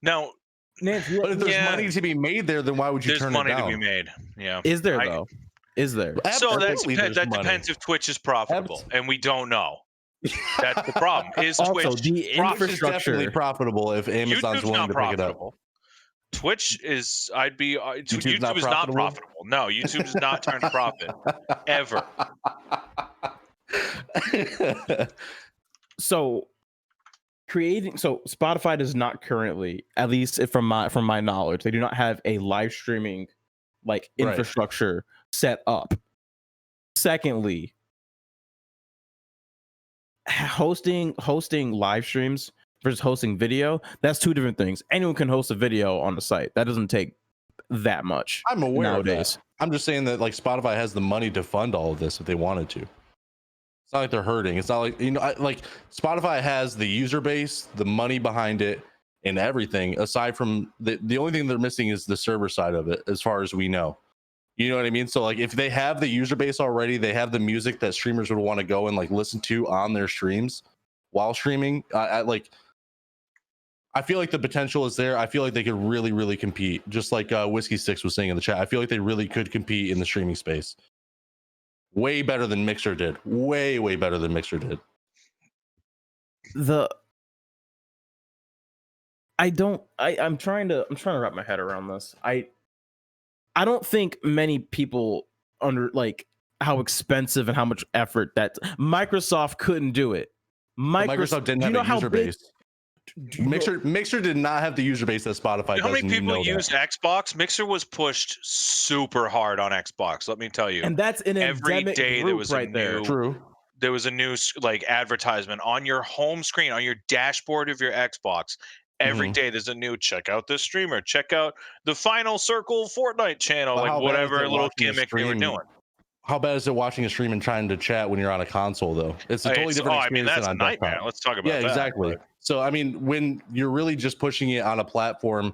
"No." Nancy, but if there's money to be made there, then why would you turn it down? There's money to be made. Yeah. Is there though? Is there? So that depends if Twitch is profitable, and we don't know. That's the problem. Is also, Twitch the infrastructure definitely profitable if Amazon's willing to pick it up? Twitch is. YouTube is not profitable. No, YouTube does not turn a profit ever. So Spotify does not currently, at least from my knowledge, they do not have a live streaming like infrastructure set up. Secondly, hosting live streams versus hosting video, that's two different things. Anyone can host a video on the site. That doesn't take that much. I'm aware nowadays. Of that. I'm just saying that like Spotify has the money to fund all of this if they wanted to. It's not like they're hurting. It's not like, like Spotify has the user base, the money behind it, and everything. Aside from the only thing they're missing is the server side of it, as far as we know. You know what I mean? So like, if they have the user base already, they have the music that streamers would want to go and like listen to on their streams while streaming. I feel like the potential is there. I feel like they could really, really compete. Just like Whiskey Sticks was saying in the chat, I feel like they really could compete in the streaming space. Way better than Mixer did. Way, way better than Mixer did. I'm trying to wrap my head around this. I don't think many people under like how expensive and how much effort that Microsoft couldn't do it. Microsoft didn't have a user base. Mixer did not have the user base that Spotify does. How many people use Xbox? Mixer was pushed super hard on Xbox. Let me tell you. And that's an every day there was right there. True. There was a new like advertisement on your home screen, on your dashboard of your Xbox. Every day there's a new, check out this streamer, check out the Final Circle Fortnite channel, like whatever little gimmick they were doing. How bad is it watching a stream and trying to chat when you're on a console though? It's a totally different experience that's than a on nightmare. desktop. Let's talk about that. Yeah, exactly. So I mean, when you're really just pushing it on a platform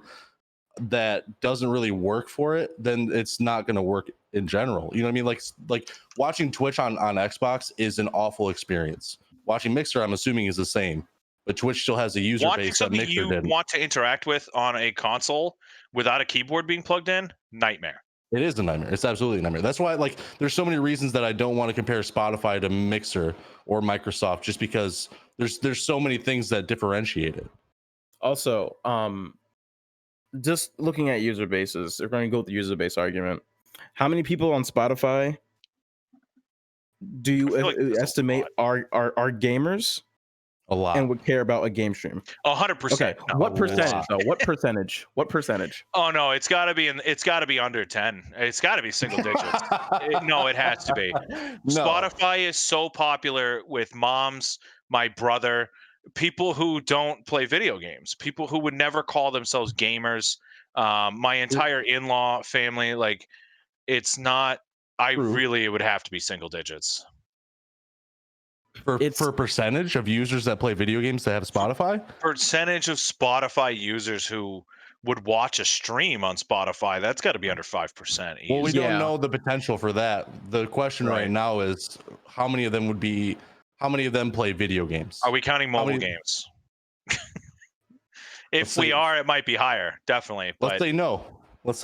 that doesn't really work for it, then it's not going to work in general. You know what I mean? Like watching Twitch on Xbox is an awful experience. Watching Mixer, I'm assuming, is the same. But Twitch still has a user Watching base that something Mixer you didn't. want to interact with on a console without a keyboard being plugged in, nightmare. It is a nightmare. It's absolutely a nightmare. That's why, like, there's so many reasons that I don't want to compare Spotify to Mixer or Microsoft, just because there's so many things that differentiate it. Also, just looking at user bases, we're going to go with the user base argument. How many people on Spotify do you like estimate are gamers A lot. and would care about a game stream? 100%. Okay, No. what percentage lot. though? What percentage? What percentage? Oh no, it's got to be under 10. It's got to be single digits. No, it has to be. No. Spotify is so popular with moms, my brother, people who don't play video games, people who would never call themselves gamers. My entire in-law family, like, it's not. I True. really, it would have to be single digits. For a percentage of users that play video games that have Spotify? Percentage of Spotify users who would watch a stream on Spotify, that's got to be under 5%. Well, we easy. don't know the potential for that. The question right now is how many of them play video games? Are we counting mobile games? If we are, it might be higher, definitely. But let's say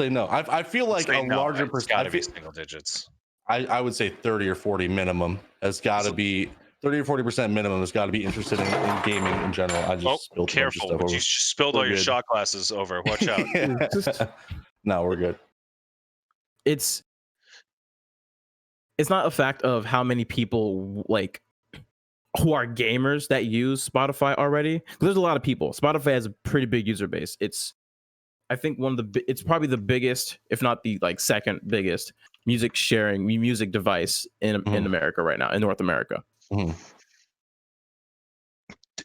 no. I feel like a larger percentage. Got to be single digits. I would say 30 or 40 minimum has got to be 30 or 40% minimum has got to be interested in gaming in general. I just spilled careful. Stuff over. You spilled all your shot glasses over. Watch out. No, we're good. It's not a fact of how many people like who are gamers that use Spotify already. There's a lot of people. Spotify has a pretty big user base. It's I think it's probably the biggest, if not the like second biggest music device in America right now, in North America. Mm-hmm.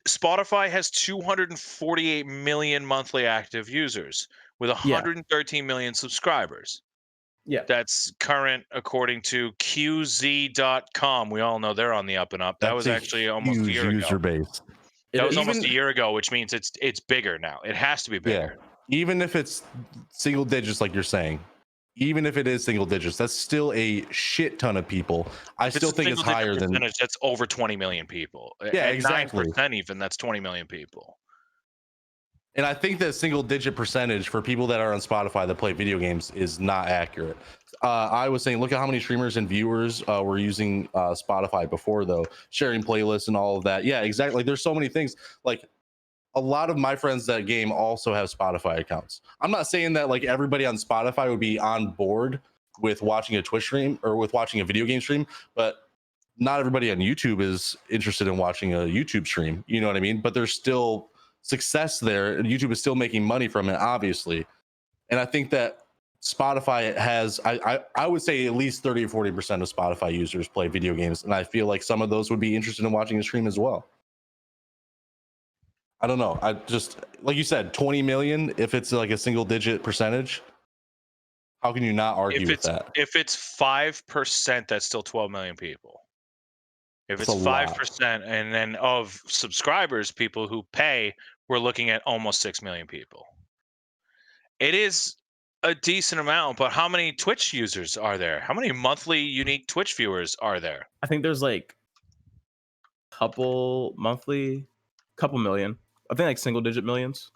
Spotify has 248 million monthly active users with 113 million subscribers. Yeah. That's current according to QZ.com. We all know they're on the up and up. That was actually almost a year user ago. Base. That was almost a year ago, which means it's bigger now. It has to be bigger. Yeah. Even if it's single digits, like you're saying, even if it is single digits, that's still a shit ton of people. I still think it's higher than that's over 20 million people. Yeah, At exactly. 9% even, that's 20 million people. And I think that single digit percentage for people that are on Spotify that play video games is not accurate. I was saying, look at how many streamers and viewers were using Spotify before, though, sharing playlists and all of that. Yeah, exactly. Like, there's so many things. Like, a lot of my friends that game also have Spotify accounts. I'm not saying that like everybody on Spotify would be on board with watching a Twitch stream or with watching a video game stream, but not everybody on YouTube is interested in watching a YouTube stream. You know what I mean? But there's still success there, and YouTube is still making money from it, obviously. And I think that Spotify has, I would say at least 30 or 40% of Spotify users play video games, and I feel like some of those would be interested in watching a stream as well. I don't know. I just, like you said, 20 million, if it's like a single digit percentage, how can you not argue with that? If it's 5%, that's still 12 million people. If it's 5%, and then of subscribers, people who pay, we're looking at almost 6 million people. It is a decent amount, but how many Twitch users are there? How many monthly unique Twitch viewers are there? I think there's like couple million. I think like single digit millions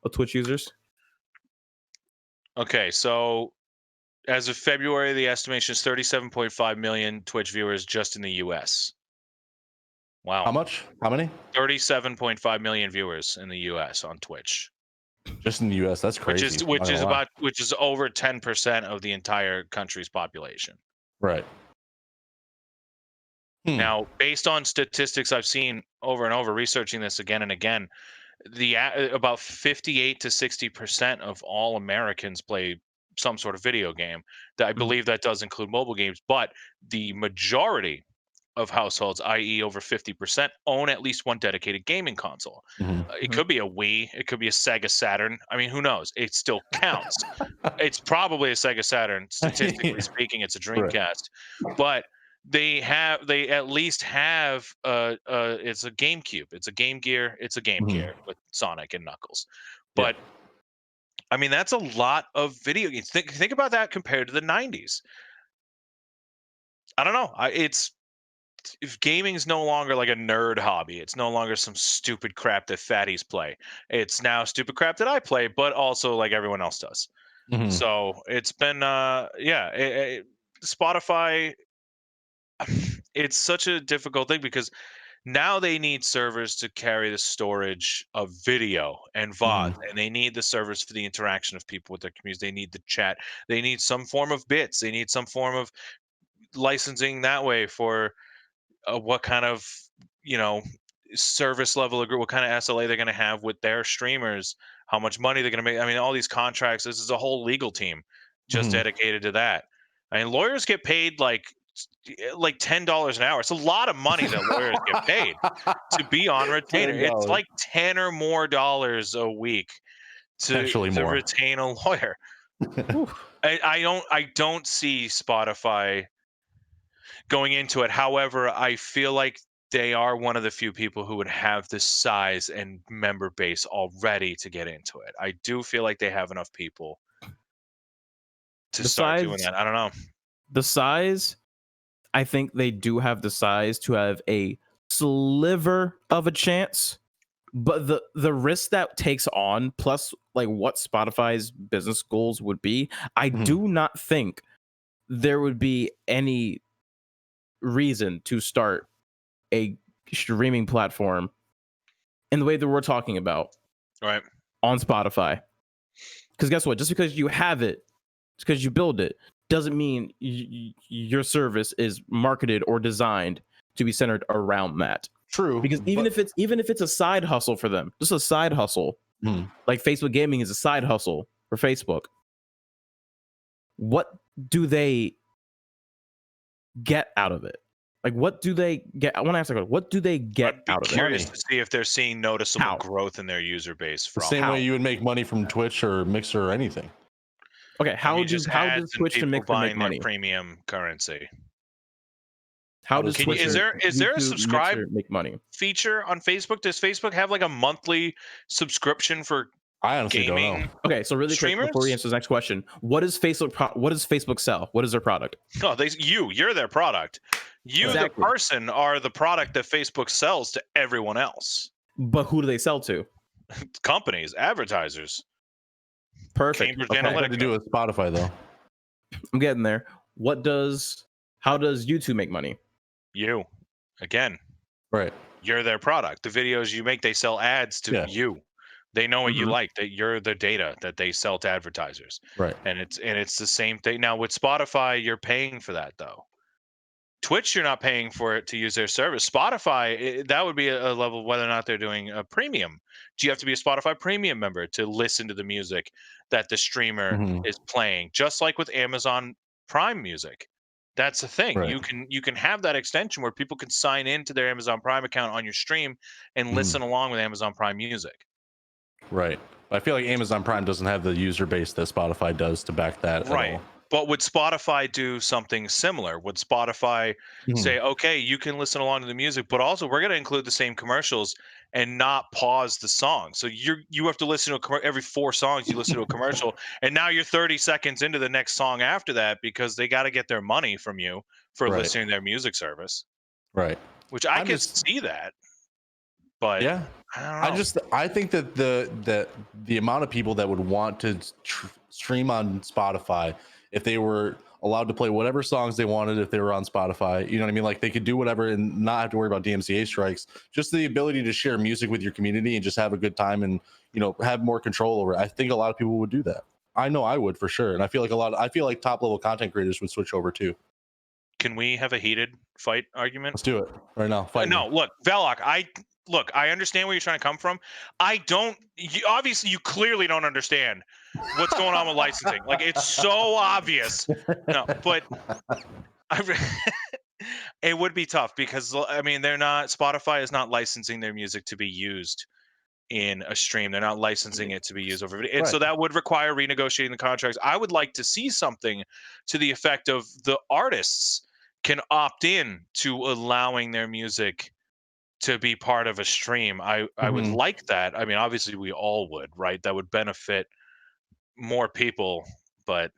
of Twitch users. Okay, so as of February, the estimation is 37.5 million Twitch viewers just in the US. Wow. How much? How many? 37.5 million viewers in the US on Twitch. Just in the US, that's crazy. Which is over 10% of the entire country's population. Right. Now, based on statistics I've seen over and over, researching this again and again, about 58 to 60% of all Americans play some sort of video game. I believe that does include mobile games, but the majority of households, i.e. over 50%, own at least one dedicated gaming console. It could be a Wii, it could be a Sega Saturn. I mean, who knows? It still counts. It's probably a Sega Saturn. Statistically speaking, it's a Dreamcast. Right. But they at least have it's a GameCube, it's a Game Gear, it's a Game Gear with Sonic and Knuckles. But I mean, that's a lot of video games. Think about that compared to the 90s. I don't know. if gaming is no longer like a nerd hobby, it's no longer some stupid crap that fatties play. It's now stupid crap that I play, but also like everyone else does. So it's been Spotify. It's such a difficult thing because now they need servers to carry the storage of video and VOD, and they need the servers for the interaction of people with their communities. They need the chat. They need some form of bits. They need some form of licensing that way for what kind of service level what kind of SLA they're going to have with their streamers, how much money they're going to make. I mean, all these contracts. This is a whole legal team just dedicated to that. I mean, lawyers get paid like $10 an hour. It's a lot of money that lawyers get paid to be on retainer. It's like $10 or more a week to retain a lawyer. I don't see Spotify going into it. However, I feel like they are one of the few people who would have the size and member base already to get into it. I do feel like they have enough people to start doing that. I don't know. The size, I think they do have the size to have a sliver of a chance, but the risk that takes on, plus like what Spotify's business goals would be, I do not think there would be any reason to start a streaming platform in the way that we're talking about, right, on Spotify. Because guess what? Just because you have it, just because you build it, doesn't mean your service is marketed or designed to be centered around that. True. Because even if it's a side hustle for them, just a side hustle, like Facebook Gaming is a side hustle for Facebook. What do they get out of it? Like, what do they get? I want to ask that. What do they get out of it? I'm curious to see if they're seeing noticeable growth in their user base. The same way you would make money from Twitch or Mixer or anything. Okay, how does Twitch and Mixer make money? Premium currency. How does Twitch is there a subscribe make money feature on Facebook? Does Facebook have like a monthly subscription for I honestly gaming? don't know. Okay, so really quick before we answer the next question, what does Facebook sell? What is their product? Oh, you're their product. You, the person, are the product that Facebook sells to everyone else. But who do they sell to? Companies, advertisers. Perfect. Cambridge Analytica. What to do with Spotify though? I'm getting there. How does YouTube make money? You, again. Right. You're their product. The videos you make, they sell ads to you. They know what you like. That you're the data that they sell to advertisers. Right. And it's the same thing. Now with Spotify, you're paying for that though. Twitch, you're not paying for it to use their service. Spotify, that would be a level of whether or not they're doing a premium. Do you have to be a Spotify premium member to listen to the music that the streamer is playing? Just like with Amazon Prime Music. That's the thing. Right. You can have that extension where people can sign into their Amazon Prime account on your stream and listen along with Amazon Prime Music. Right. I feel like Amazon Prime doesn't have the user base that Spotify does to back that at all. But would Spotify do something similar? Would Spotify say, okay, you can listen along to the music, but also we're going to include the same commercials and not pause the song. So you have to listen to every 4 songs you listen to a commercial, and now you're 30 seconds into the next song after that because they got to get their money from you for listening to their music service. Right. Which I can see that. But yeah, I don't know. I think that the amount of people that would want to stream on Spotify, if they were allowed to play whatever songs they wanted, if they were on Spotify, you know what I mean? Like they could do whatever and not have to worry about DMCA strikes. Just the ability to share music with your community and just have a good time and, have more control over it. I think a lot of people would do that. I know I would for sure. And I feel like top level content creators would switch over too. Can we have a heated fight argument? Let's do it right now. Look, Velokk, I understand where you're trying to come from. Obviously, you clearly don't understand what's going on with licensing. Like, it's so obvious. No, but it would be tough because, Spotify is not licensing their music to be used in a stream. They're not licensing it to be used over video. And so that would require renegotiating the contracts. I would like to see something to the effect of the artists can opt in to allowing their music to be part of a stream. I would like that. I mean, obviously we all would, right? That would benefit more people, but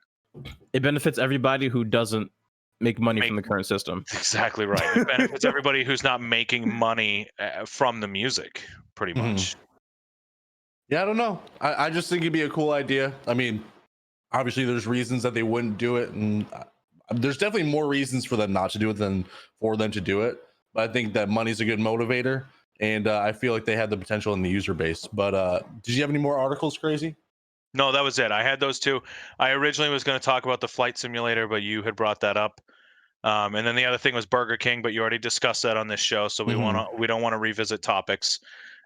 it benefits everybody who doesn't make money from the current system. Exactly right. It benefits everybody who's not making money from the music, pretty much. Yeah, I don't know. I just think it'd be a cool idea. I mean, obviously, there's reasons that they wouldn't do it, and there's definitely more reasons for them not to do it than for them to do it. But I think that money's a good motivator, and I feel like they had the potential in the user base. But did you have any more articles, Crazy? No, that was it. I had those two. I originally was going to talk about the flight simulator, but you had brought that up. And then the other thing was Burger King, but you already discussed that on this show, so we don't want to revisit topics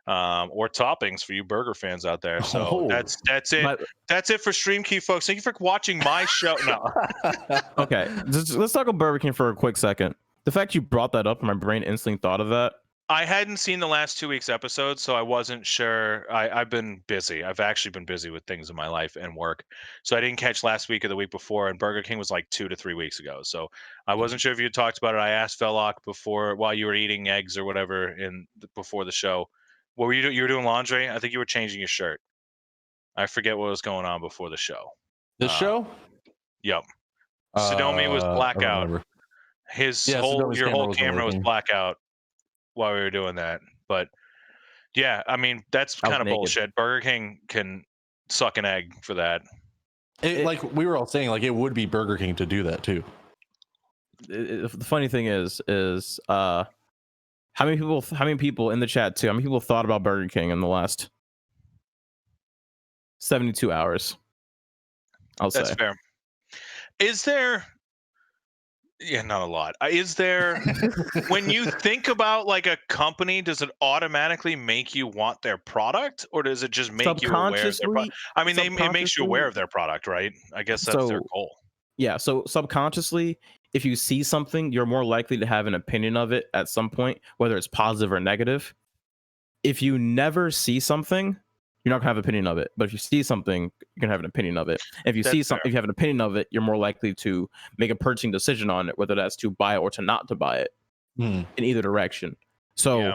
or toppings for you burger fans out there. So that's it. That's it for StreamKey, folks. Thank you for watching my show. No. Okay, let's talk about Burger King for a quick second. The fact you brought that up, my brain instantly thought of that. I hadn't seen the last 2 weeks' episodes, so I wasn't sure. I've been busy. I've actually been busy with things in my life and work. So I didn't catch last week or the week before, and Burger King was like 2 to 3 weeks ago. So I wasn't sure if you had talked about it. I asked Velokk while you were eating eggs or whatever before the show. What were you doing? You were doing laundry? I think you were changing your shirt. I forget what was going on before the show. The show? Yep. Sadomi was blackout. Your whole camera was blackout while we were doing that. But yeah, I mean, that's kind of bullshit. Burger King can suck an egg for that. Like we were all saying, like it would be Burger King to do that too. The funny thing is how many people in the chat too, how many people thought about Burger King in the last 72 hours? That's fair. Is there not a lot. Is there, when you think about like a company, does it automatically make you want their product, or does it just make you aware of their product? I mean, it makes you aware of their product, right? I guess that's their goal. Yeah, so subconsciously, if you see something, you're more likely to have an opinion of it at some point, whether it's positive or negative. If you never see something, you're not gonna have an opinion of it. But if you see something, you're gonna have an opinion of it. If you see something, if you have an opinion of it, you're more likely to make a purchasing decision on it, whether that's to buy it or to not to buy it, in either direction. So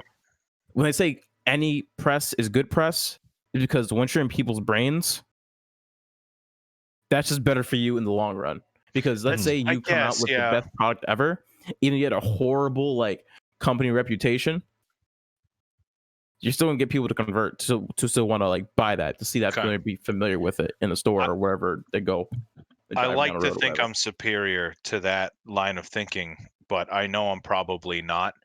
when they say any press is good press, it's because once you're in people's brains, that's just better for you in the long run. Because let's say you come out with the best product ever, even you get a horrible like company reputation, you're still gonna get people to convert to still want to like buy that, to see that, going to be familiar with it in the store or wherever they go. I like to think I'm superior to that line of thinking, but I know I'm probably not.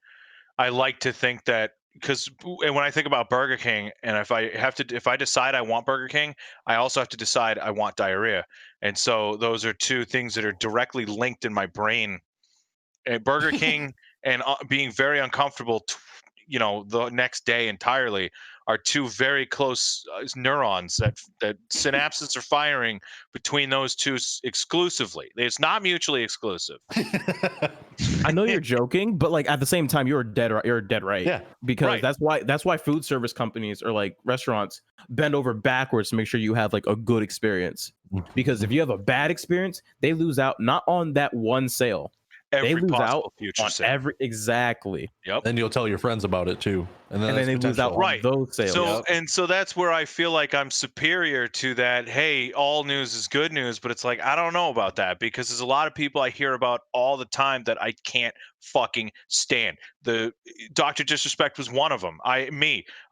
I like to think that, because when I think about Burger King, and if I decide I want Burger King, I also have to decide I want diarrhea. And so those are two things that are directly linked in my brain. Burger King and being very uncomfortable the next day entirely are two very close neurons that synapses are firing between those two exclusively. It's not mutually exclusive. I know you're joking, but like at the same time, you're dead right. Yeah, because that's why food service companies or like restaurants bend over backwards to make sure you have like a good experience. Because if you have a bad experience, they lose out not on that one sale. They lose out on sale. Exactly. Yep. Then you'll tell your friends about it too, and then they lose out on those sales. So that's where I feel like I'm superior to that. Hey, all news is good news, but it's like I don't know about that, because there's a lot of people I hear about all the time that I can't fucking stand. The Dr. Disrespect was one of them. I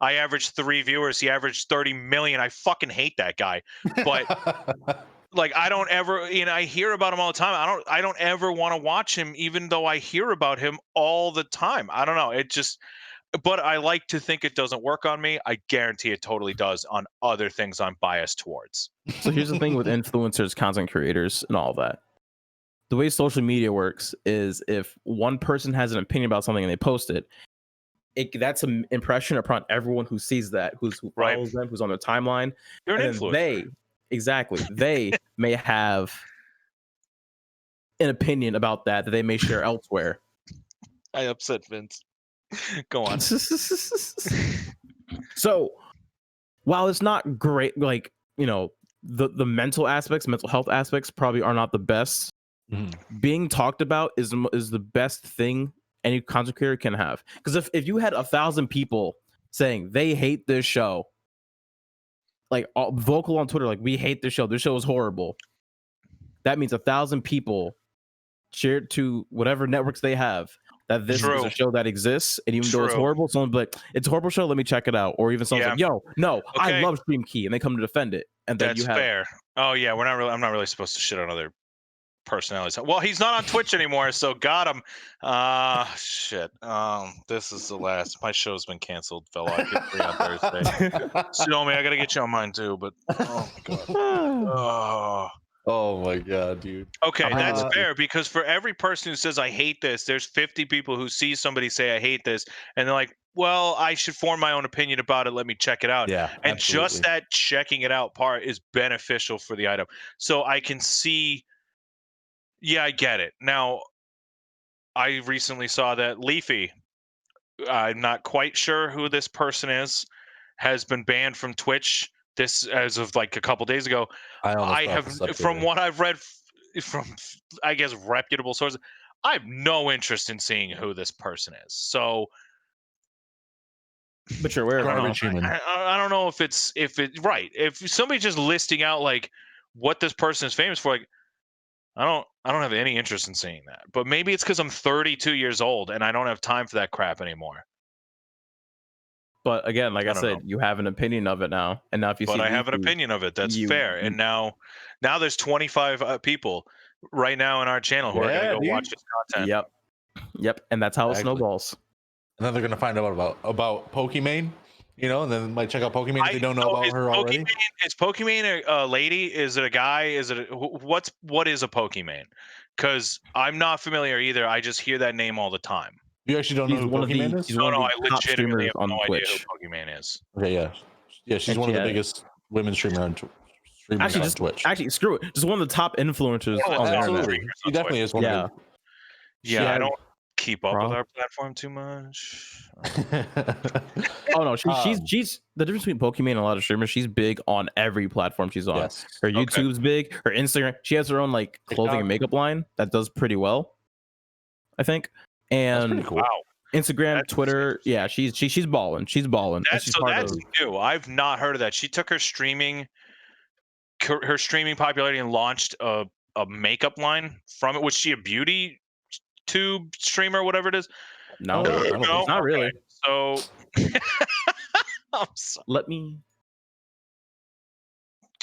averaged 3 viewers. He averaged 30 million. I fucking hate that guy, but. Like I don't ever, I hear about him all the time. I don't ever want to watch him, even though I hear about him all the time. I don't know. But I like to think it doesn't work on me. I guarantee it totally does on other things I'm biased towards. So here's the thing with influencers, content creators, and all that. The way social media works is if one person has an opinion about something and they post it, that's an impression upon everyone who sees that, who follows them, who's on their timeline. You're an influencer. They may have an opinion about that they may share elsewhere. I upset Vince. Go on. So while it's not great, like, the mental health aspects probably are not the best. Being talked about is the best thing any content creator can have. Because if you had 1,000 people saying they hate this show, like vocal on Twitter, like we hate this show is horrible, that means 1,000 people share it to whatever networks they have. That this is a show that exists, and even though it's horrible, someone's like, "It's a horrible show. Let me check it out." Or even someone's like, "Yo, no, I love StreamKey," and they come to defend it. And then that's fair. Oh yeah, I'm not really supposed to shit on other personalities. Well, he's not on Twitch anymore, so got him. Shit. This is the last. My show's been canceled. Velokk at 3 on Thursday. Sadomi, I gotta get you on mine too. But oh god. Oh my god, dude. Okay, that's fair, because for every person who says I hate this, there's 50 people who see somebody say I hate this, and they're like, well, I should form my own opinion about it. Let me check it out. Yeah, and absolutely. Just that checking it out part is beneficial for the item. So I can see. Yeah, I get it. Now, I recently saw that Leafy, I'm not quite sure who this person is, has been banned from Twitch. This as of like a couple days ago. I have, from what I've read from, I guess, reputable sources, I have no interest in seeing who this person is. So, but you're aware of I don't know if it's right. If somebody's just listing out like what this person is famous for, like I don't have any interest in seeing that. But maybe it's because I'm 32 years old and I don't have time for that crap anymore. But again, like I said, you have an opinion of it now, and now if you see, I have an opinion of it. That's fair. And now there's 25 people right now in our channel who are going to go watch this content. Yep, and that's how it snowballs. And then they're going to find out about Pokimane, you know, and then might check out Pokimane if they don't know about her already. Is Pokimane a lady? Is it a guy? Is it what is a Pokimane? Because I'm not familiar either. I just hear that name all the time. You actually don't know who Pokimane is? No, I legitimately have no idea who Pokimane is. Okay, yeah, she's one of the biggest women streamers on Twitch. Actually, screw it. Just one of the top influencers on the internet. She definitely is one of them. Yeah, I don't keep up with our platform too much. Oh no, she's the difference between Pokimane and a lot of streamers. She's big on every platform she's on. Yes. Her YouTube's big. Her Instagram. She has her own like clothing and makeup line that does pretty well, I think. And cool. Instagram, Twitter, she's balling. She's balling. That's new. I've not heard of that. She took her streaming popularity and launched a makeup line from it. Was she a beauty tube streamer, whatever it is? No, not really. So I'm sorry. Let me.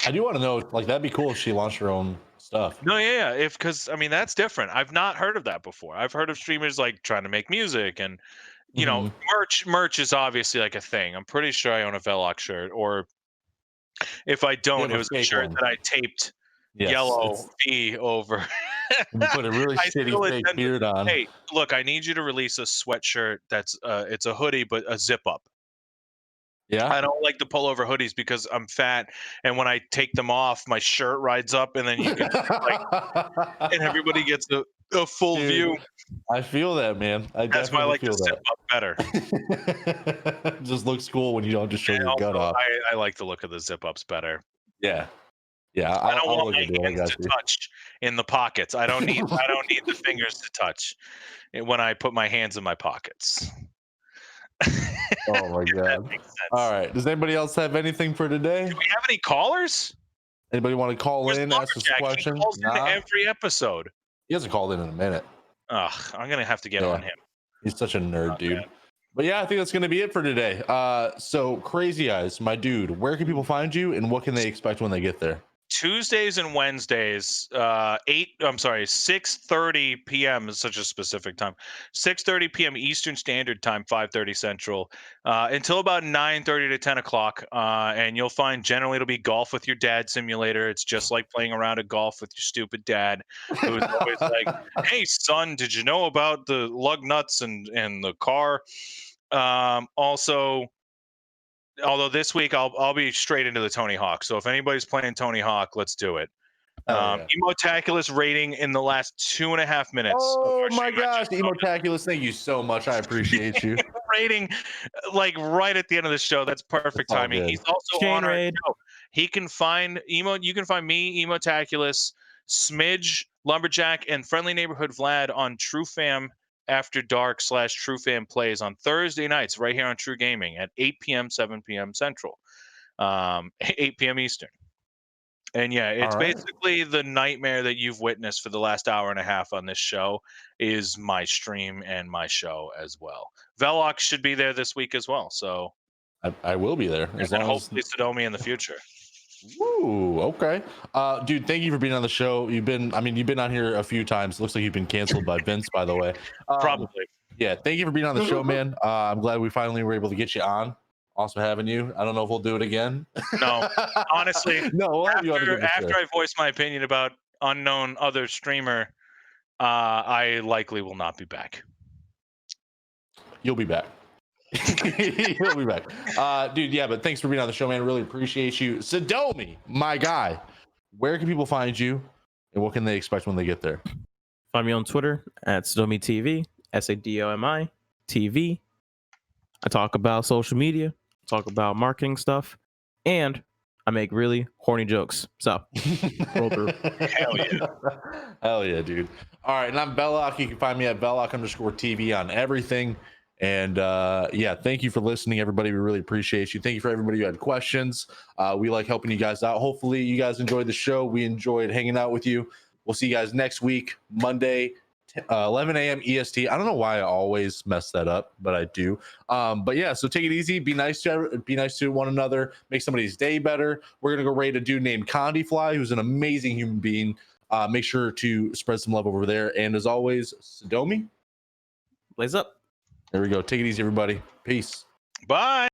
I do want to know, like, that'd be cool if she launched her own stuff. No, yeah, because I mean that's different. I've not heard of that before. I've heard of streamers like trying to make music and you know, merch is obviously like a thing. I'm pretty sure I own a Velokk shirt, or if I don't, it was a shirt that I taped yellow V over. You put a really shitty fake beard on. Hey, look, I need you to release a sweatshirt that's it's a hoodie but a zip up. Yeah, I don't like the pullover hoodies because I'm fat, and when I take them off, my shirt rides up, and then you can and everybody gets a full view. I feel that, man. That's why I like the zip up better. It just looks cool when you don't just show your gut off. I like the look of the zip ups better. Yeah. I don't want my hands to touch in the pockets. I don't need the fingers to touch when I put my hands in my pockets. Oh my god! All right. Does anybody else have anything for today? Do we have any callers? Anybody want to call in, ask us a question? He calls in every episode. He hasn't called in a minute. Ugh, I'm gonna have to get on him. He's such a nerd, dude. Man. But yeah, I think that's gonna be it for today. So CR4ZYeyes, my dude, where can people find you, and what can they expect when they get there? Tuesdays and Wednesdays, 6:30 p.m. is such a specific time. 6:30 p.m. Eastern Standard Time, 5:30 Central, until about 9:30 to 10 o'clock. And you'll find generally it'll be Golf with Your Dad simulator. It's just like playing around at golf with your stupid dad, who's always like, "Hey son, did you know about the lug nuts and the car?" Also. Although this week I'll be straight into the Tony Hawk. So if anybody's playing Tony Hawk, let's do it. Emotaculous rating in the last 2.5 minutes. Oh my gosh, Emotaculous! Thank you so much. I appreciate you. Rating like right at the end of the show. That's perfect timing. He's also on our show. He can find Emo. You can find me, Emotaculous, Smidge, Lumberjack, and Friendly Neighborhood Vlad on TrueFam After Dark / TrueFam Plays on Thursday nights right here on TRUgaming at 8 p.m., 7 p.m. Central, 8 p.m. Eastern. And yeah, it's All right. basically the nightmare that you've witnessed for the last hour and a half on this show is my stream and my show as well. Velokk should be there this week as well. So I will be there as and long as. hopefully Sadomi in the future. Ooh, okay. Dude, thank you for being on the show. You've been on here a few times. Looks like you've been canceled by Vince, by the way. Probably. Yeah, thank you for being on the show, man. I'm glad we finally were able to get you on. Awesome having you. I don't know if we'll do it again. No, honestly, no. We'll have you on again for after sure. I voice my opinion about unknown other streamer, I likely will not be back. You'll be back. You'll be back. Dude, yeah, but thanks for being on the show, man. Really appreciate you. Sadomi, my guy. Where can people find you and what can they expect when they get there? Find me on Twitter at Sadomi TV, SADOMI TV. I talk about social media, talk about marketing stuff, and I make really horny jokes. So, roll through. Hell yeah. Hell yeah, dude. All right, and I'm Velokk. You can find me at Velokk_TV on everything. And yeah, thank you for listening, everybody. We really appreciate you. Thank you for everybody who had questions. We like helping you guys out. Hopefully, you guys enjoyed the show. We enjoyed hanging out with you. We'll see you guys next week, Monday, 11 a.m. EST. I don't know why I always mess that up, but I do. But yeah, so take it easy. Be nice to one another. Make somebody's day better. We're gonna go raid a dude named Condi Fly, who's an amazing human being. Make sure to spread some love over there. And as always, Sadomi, Blaze up. there we go. Take it easy, everybody. Peace. Bye.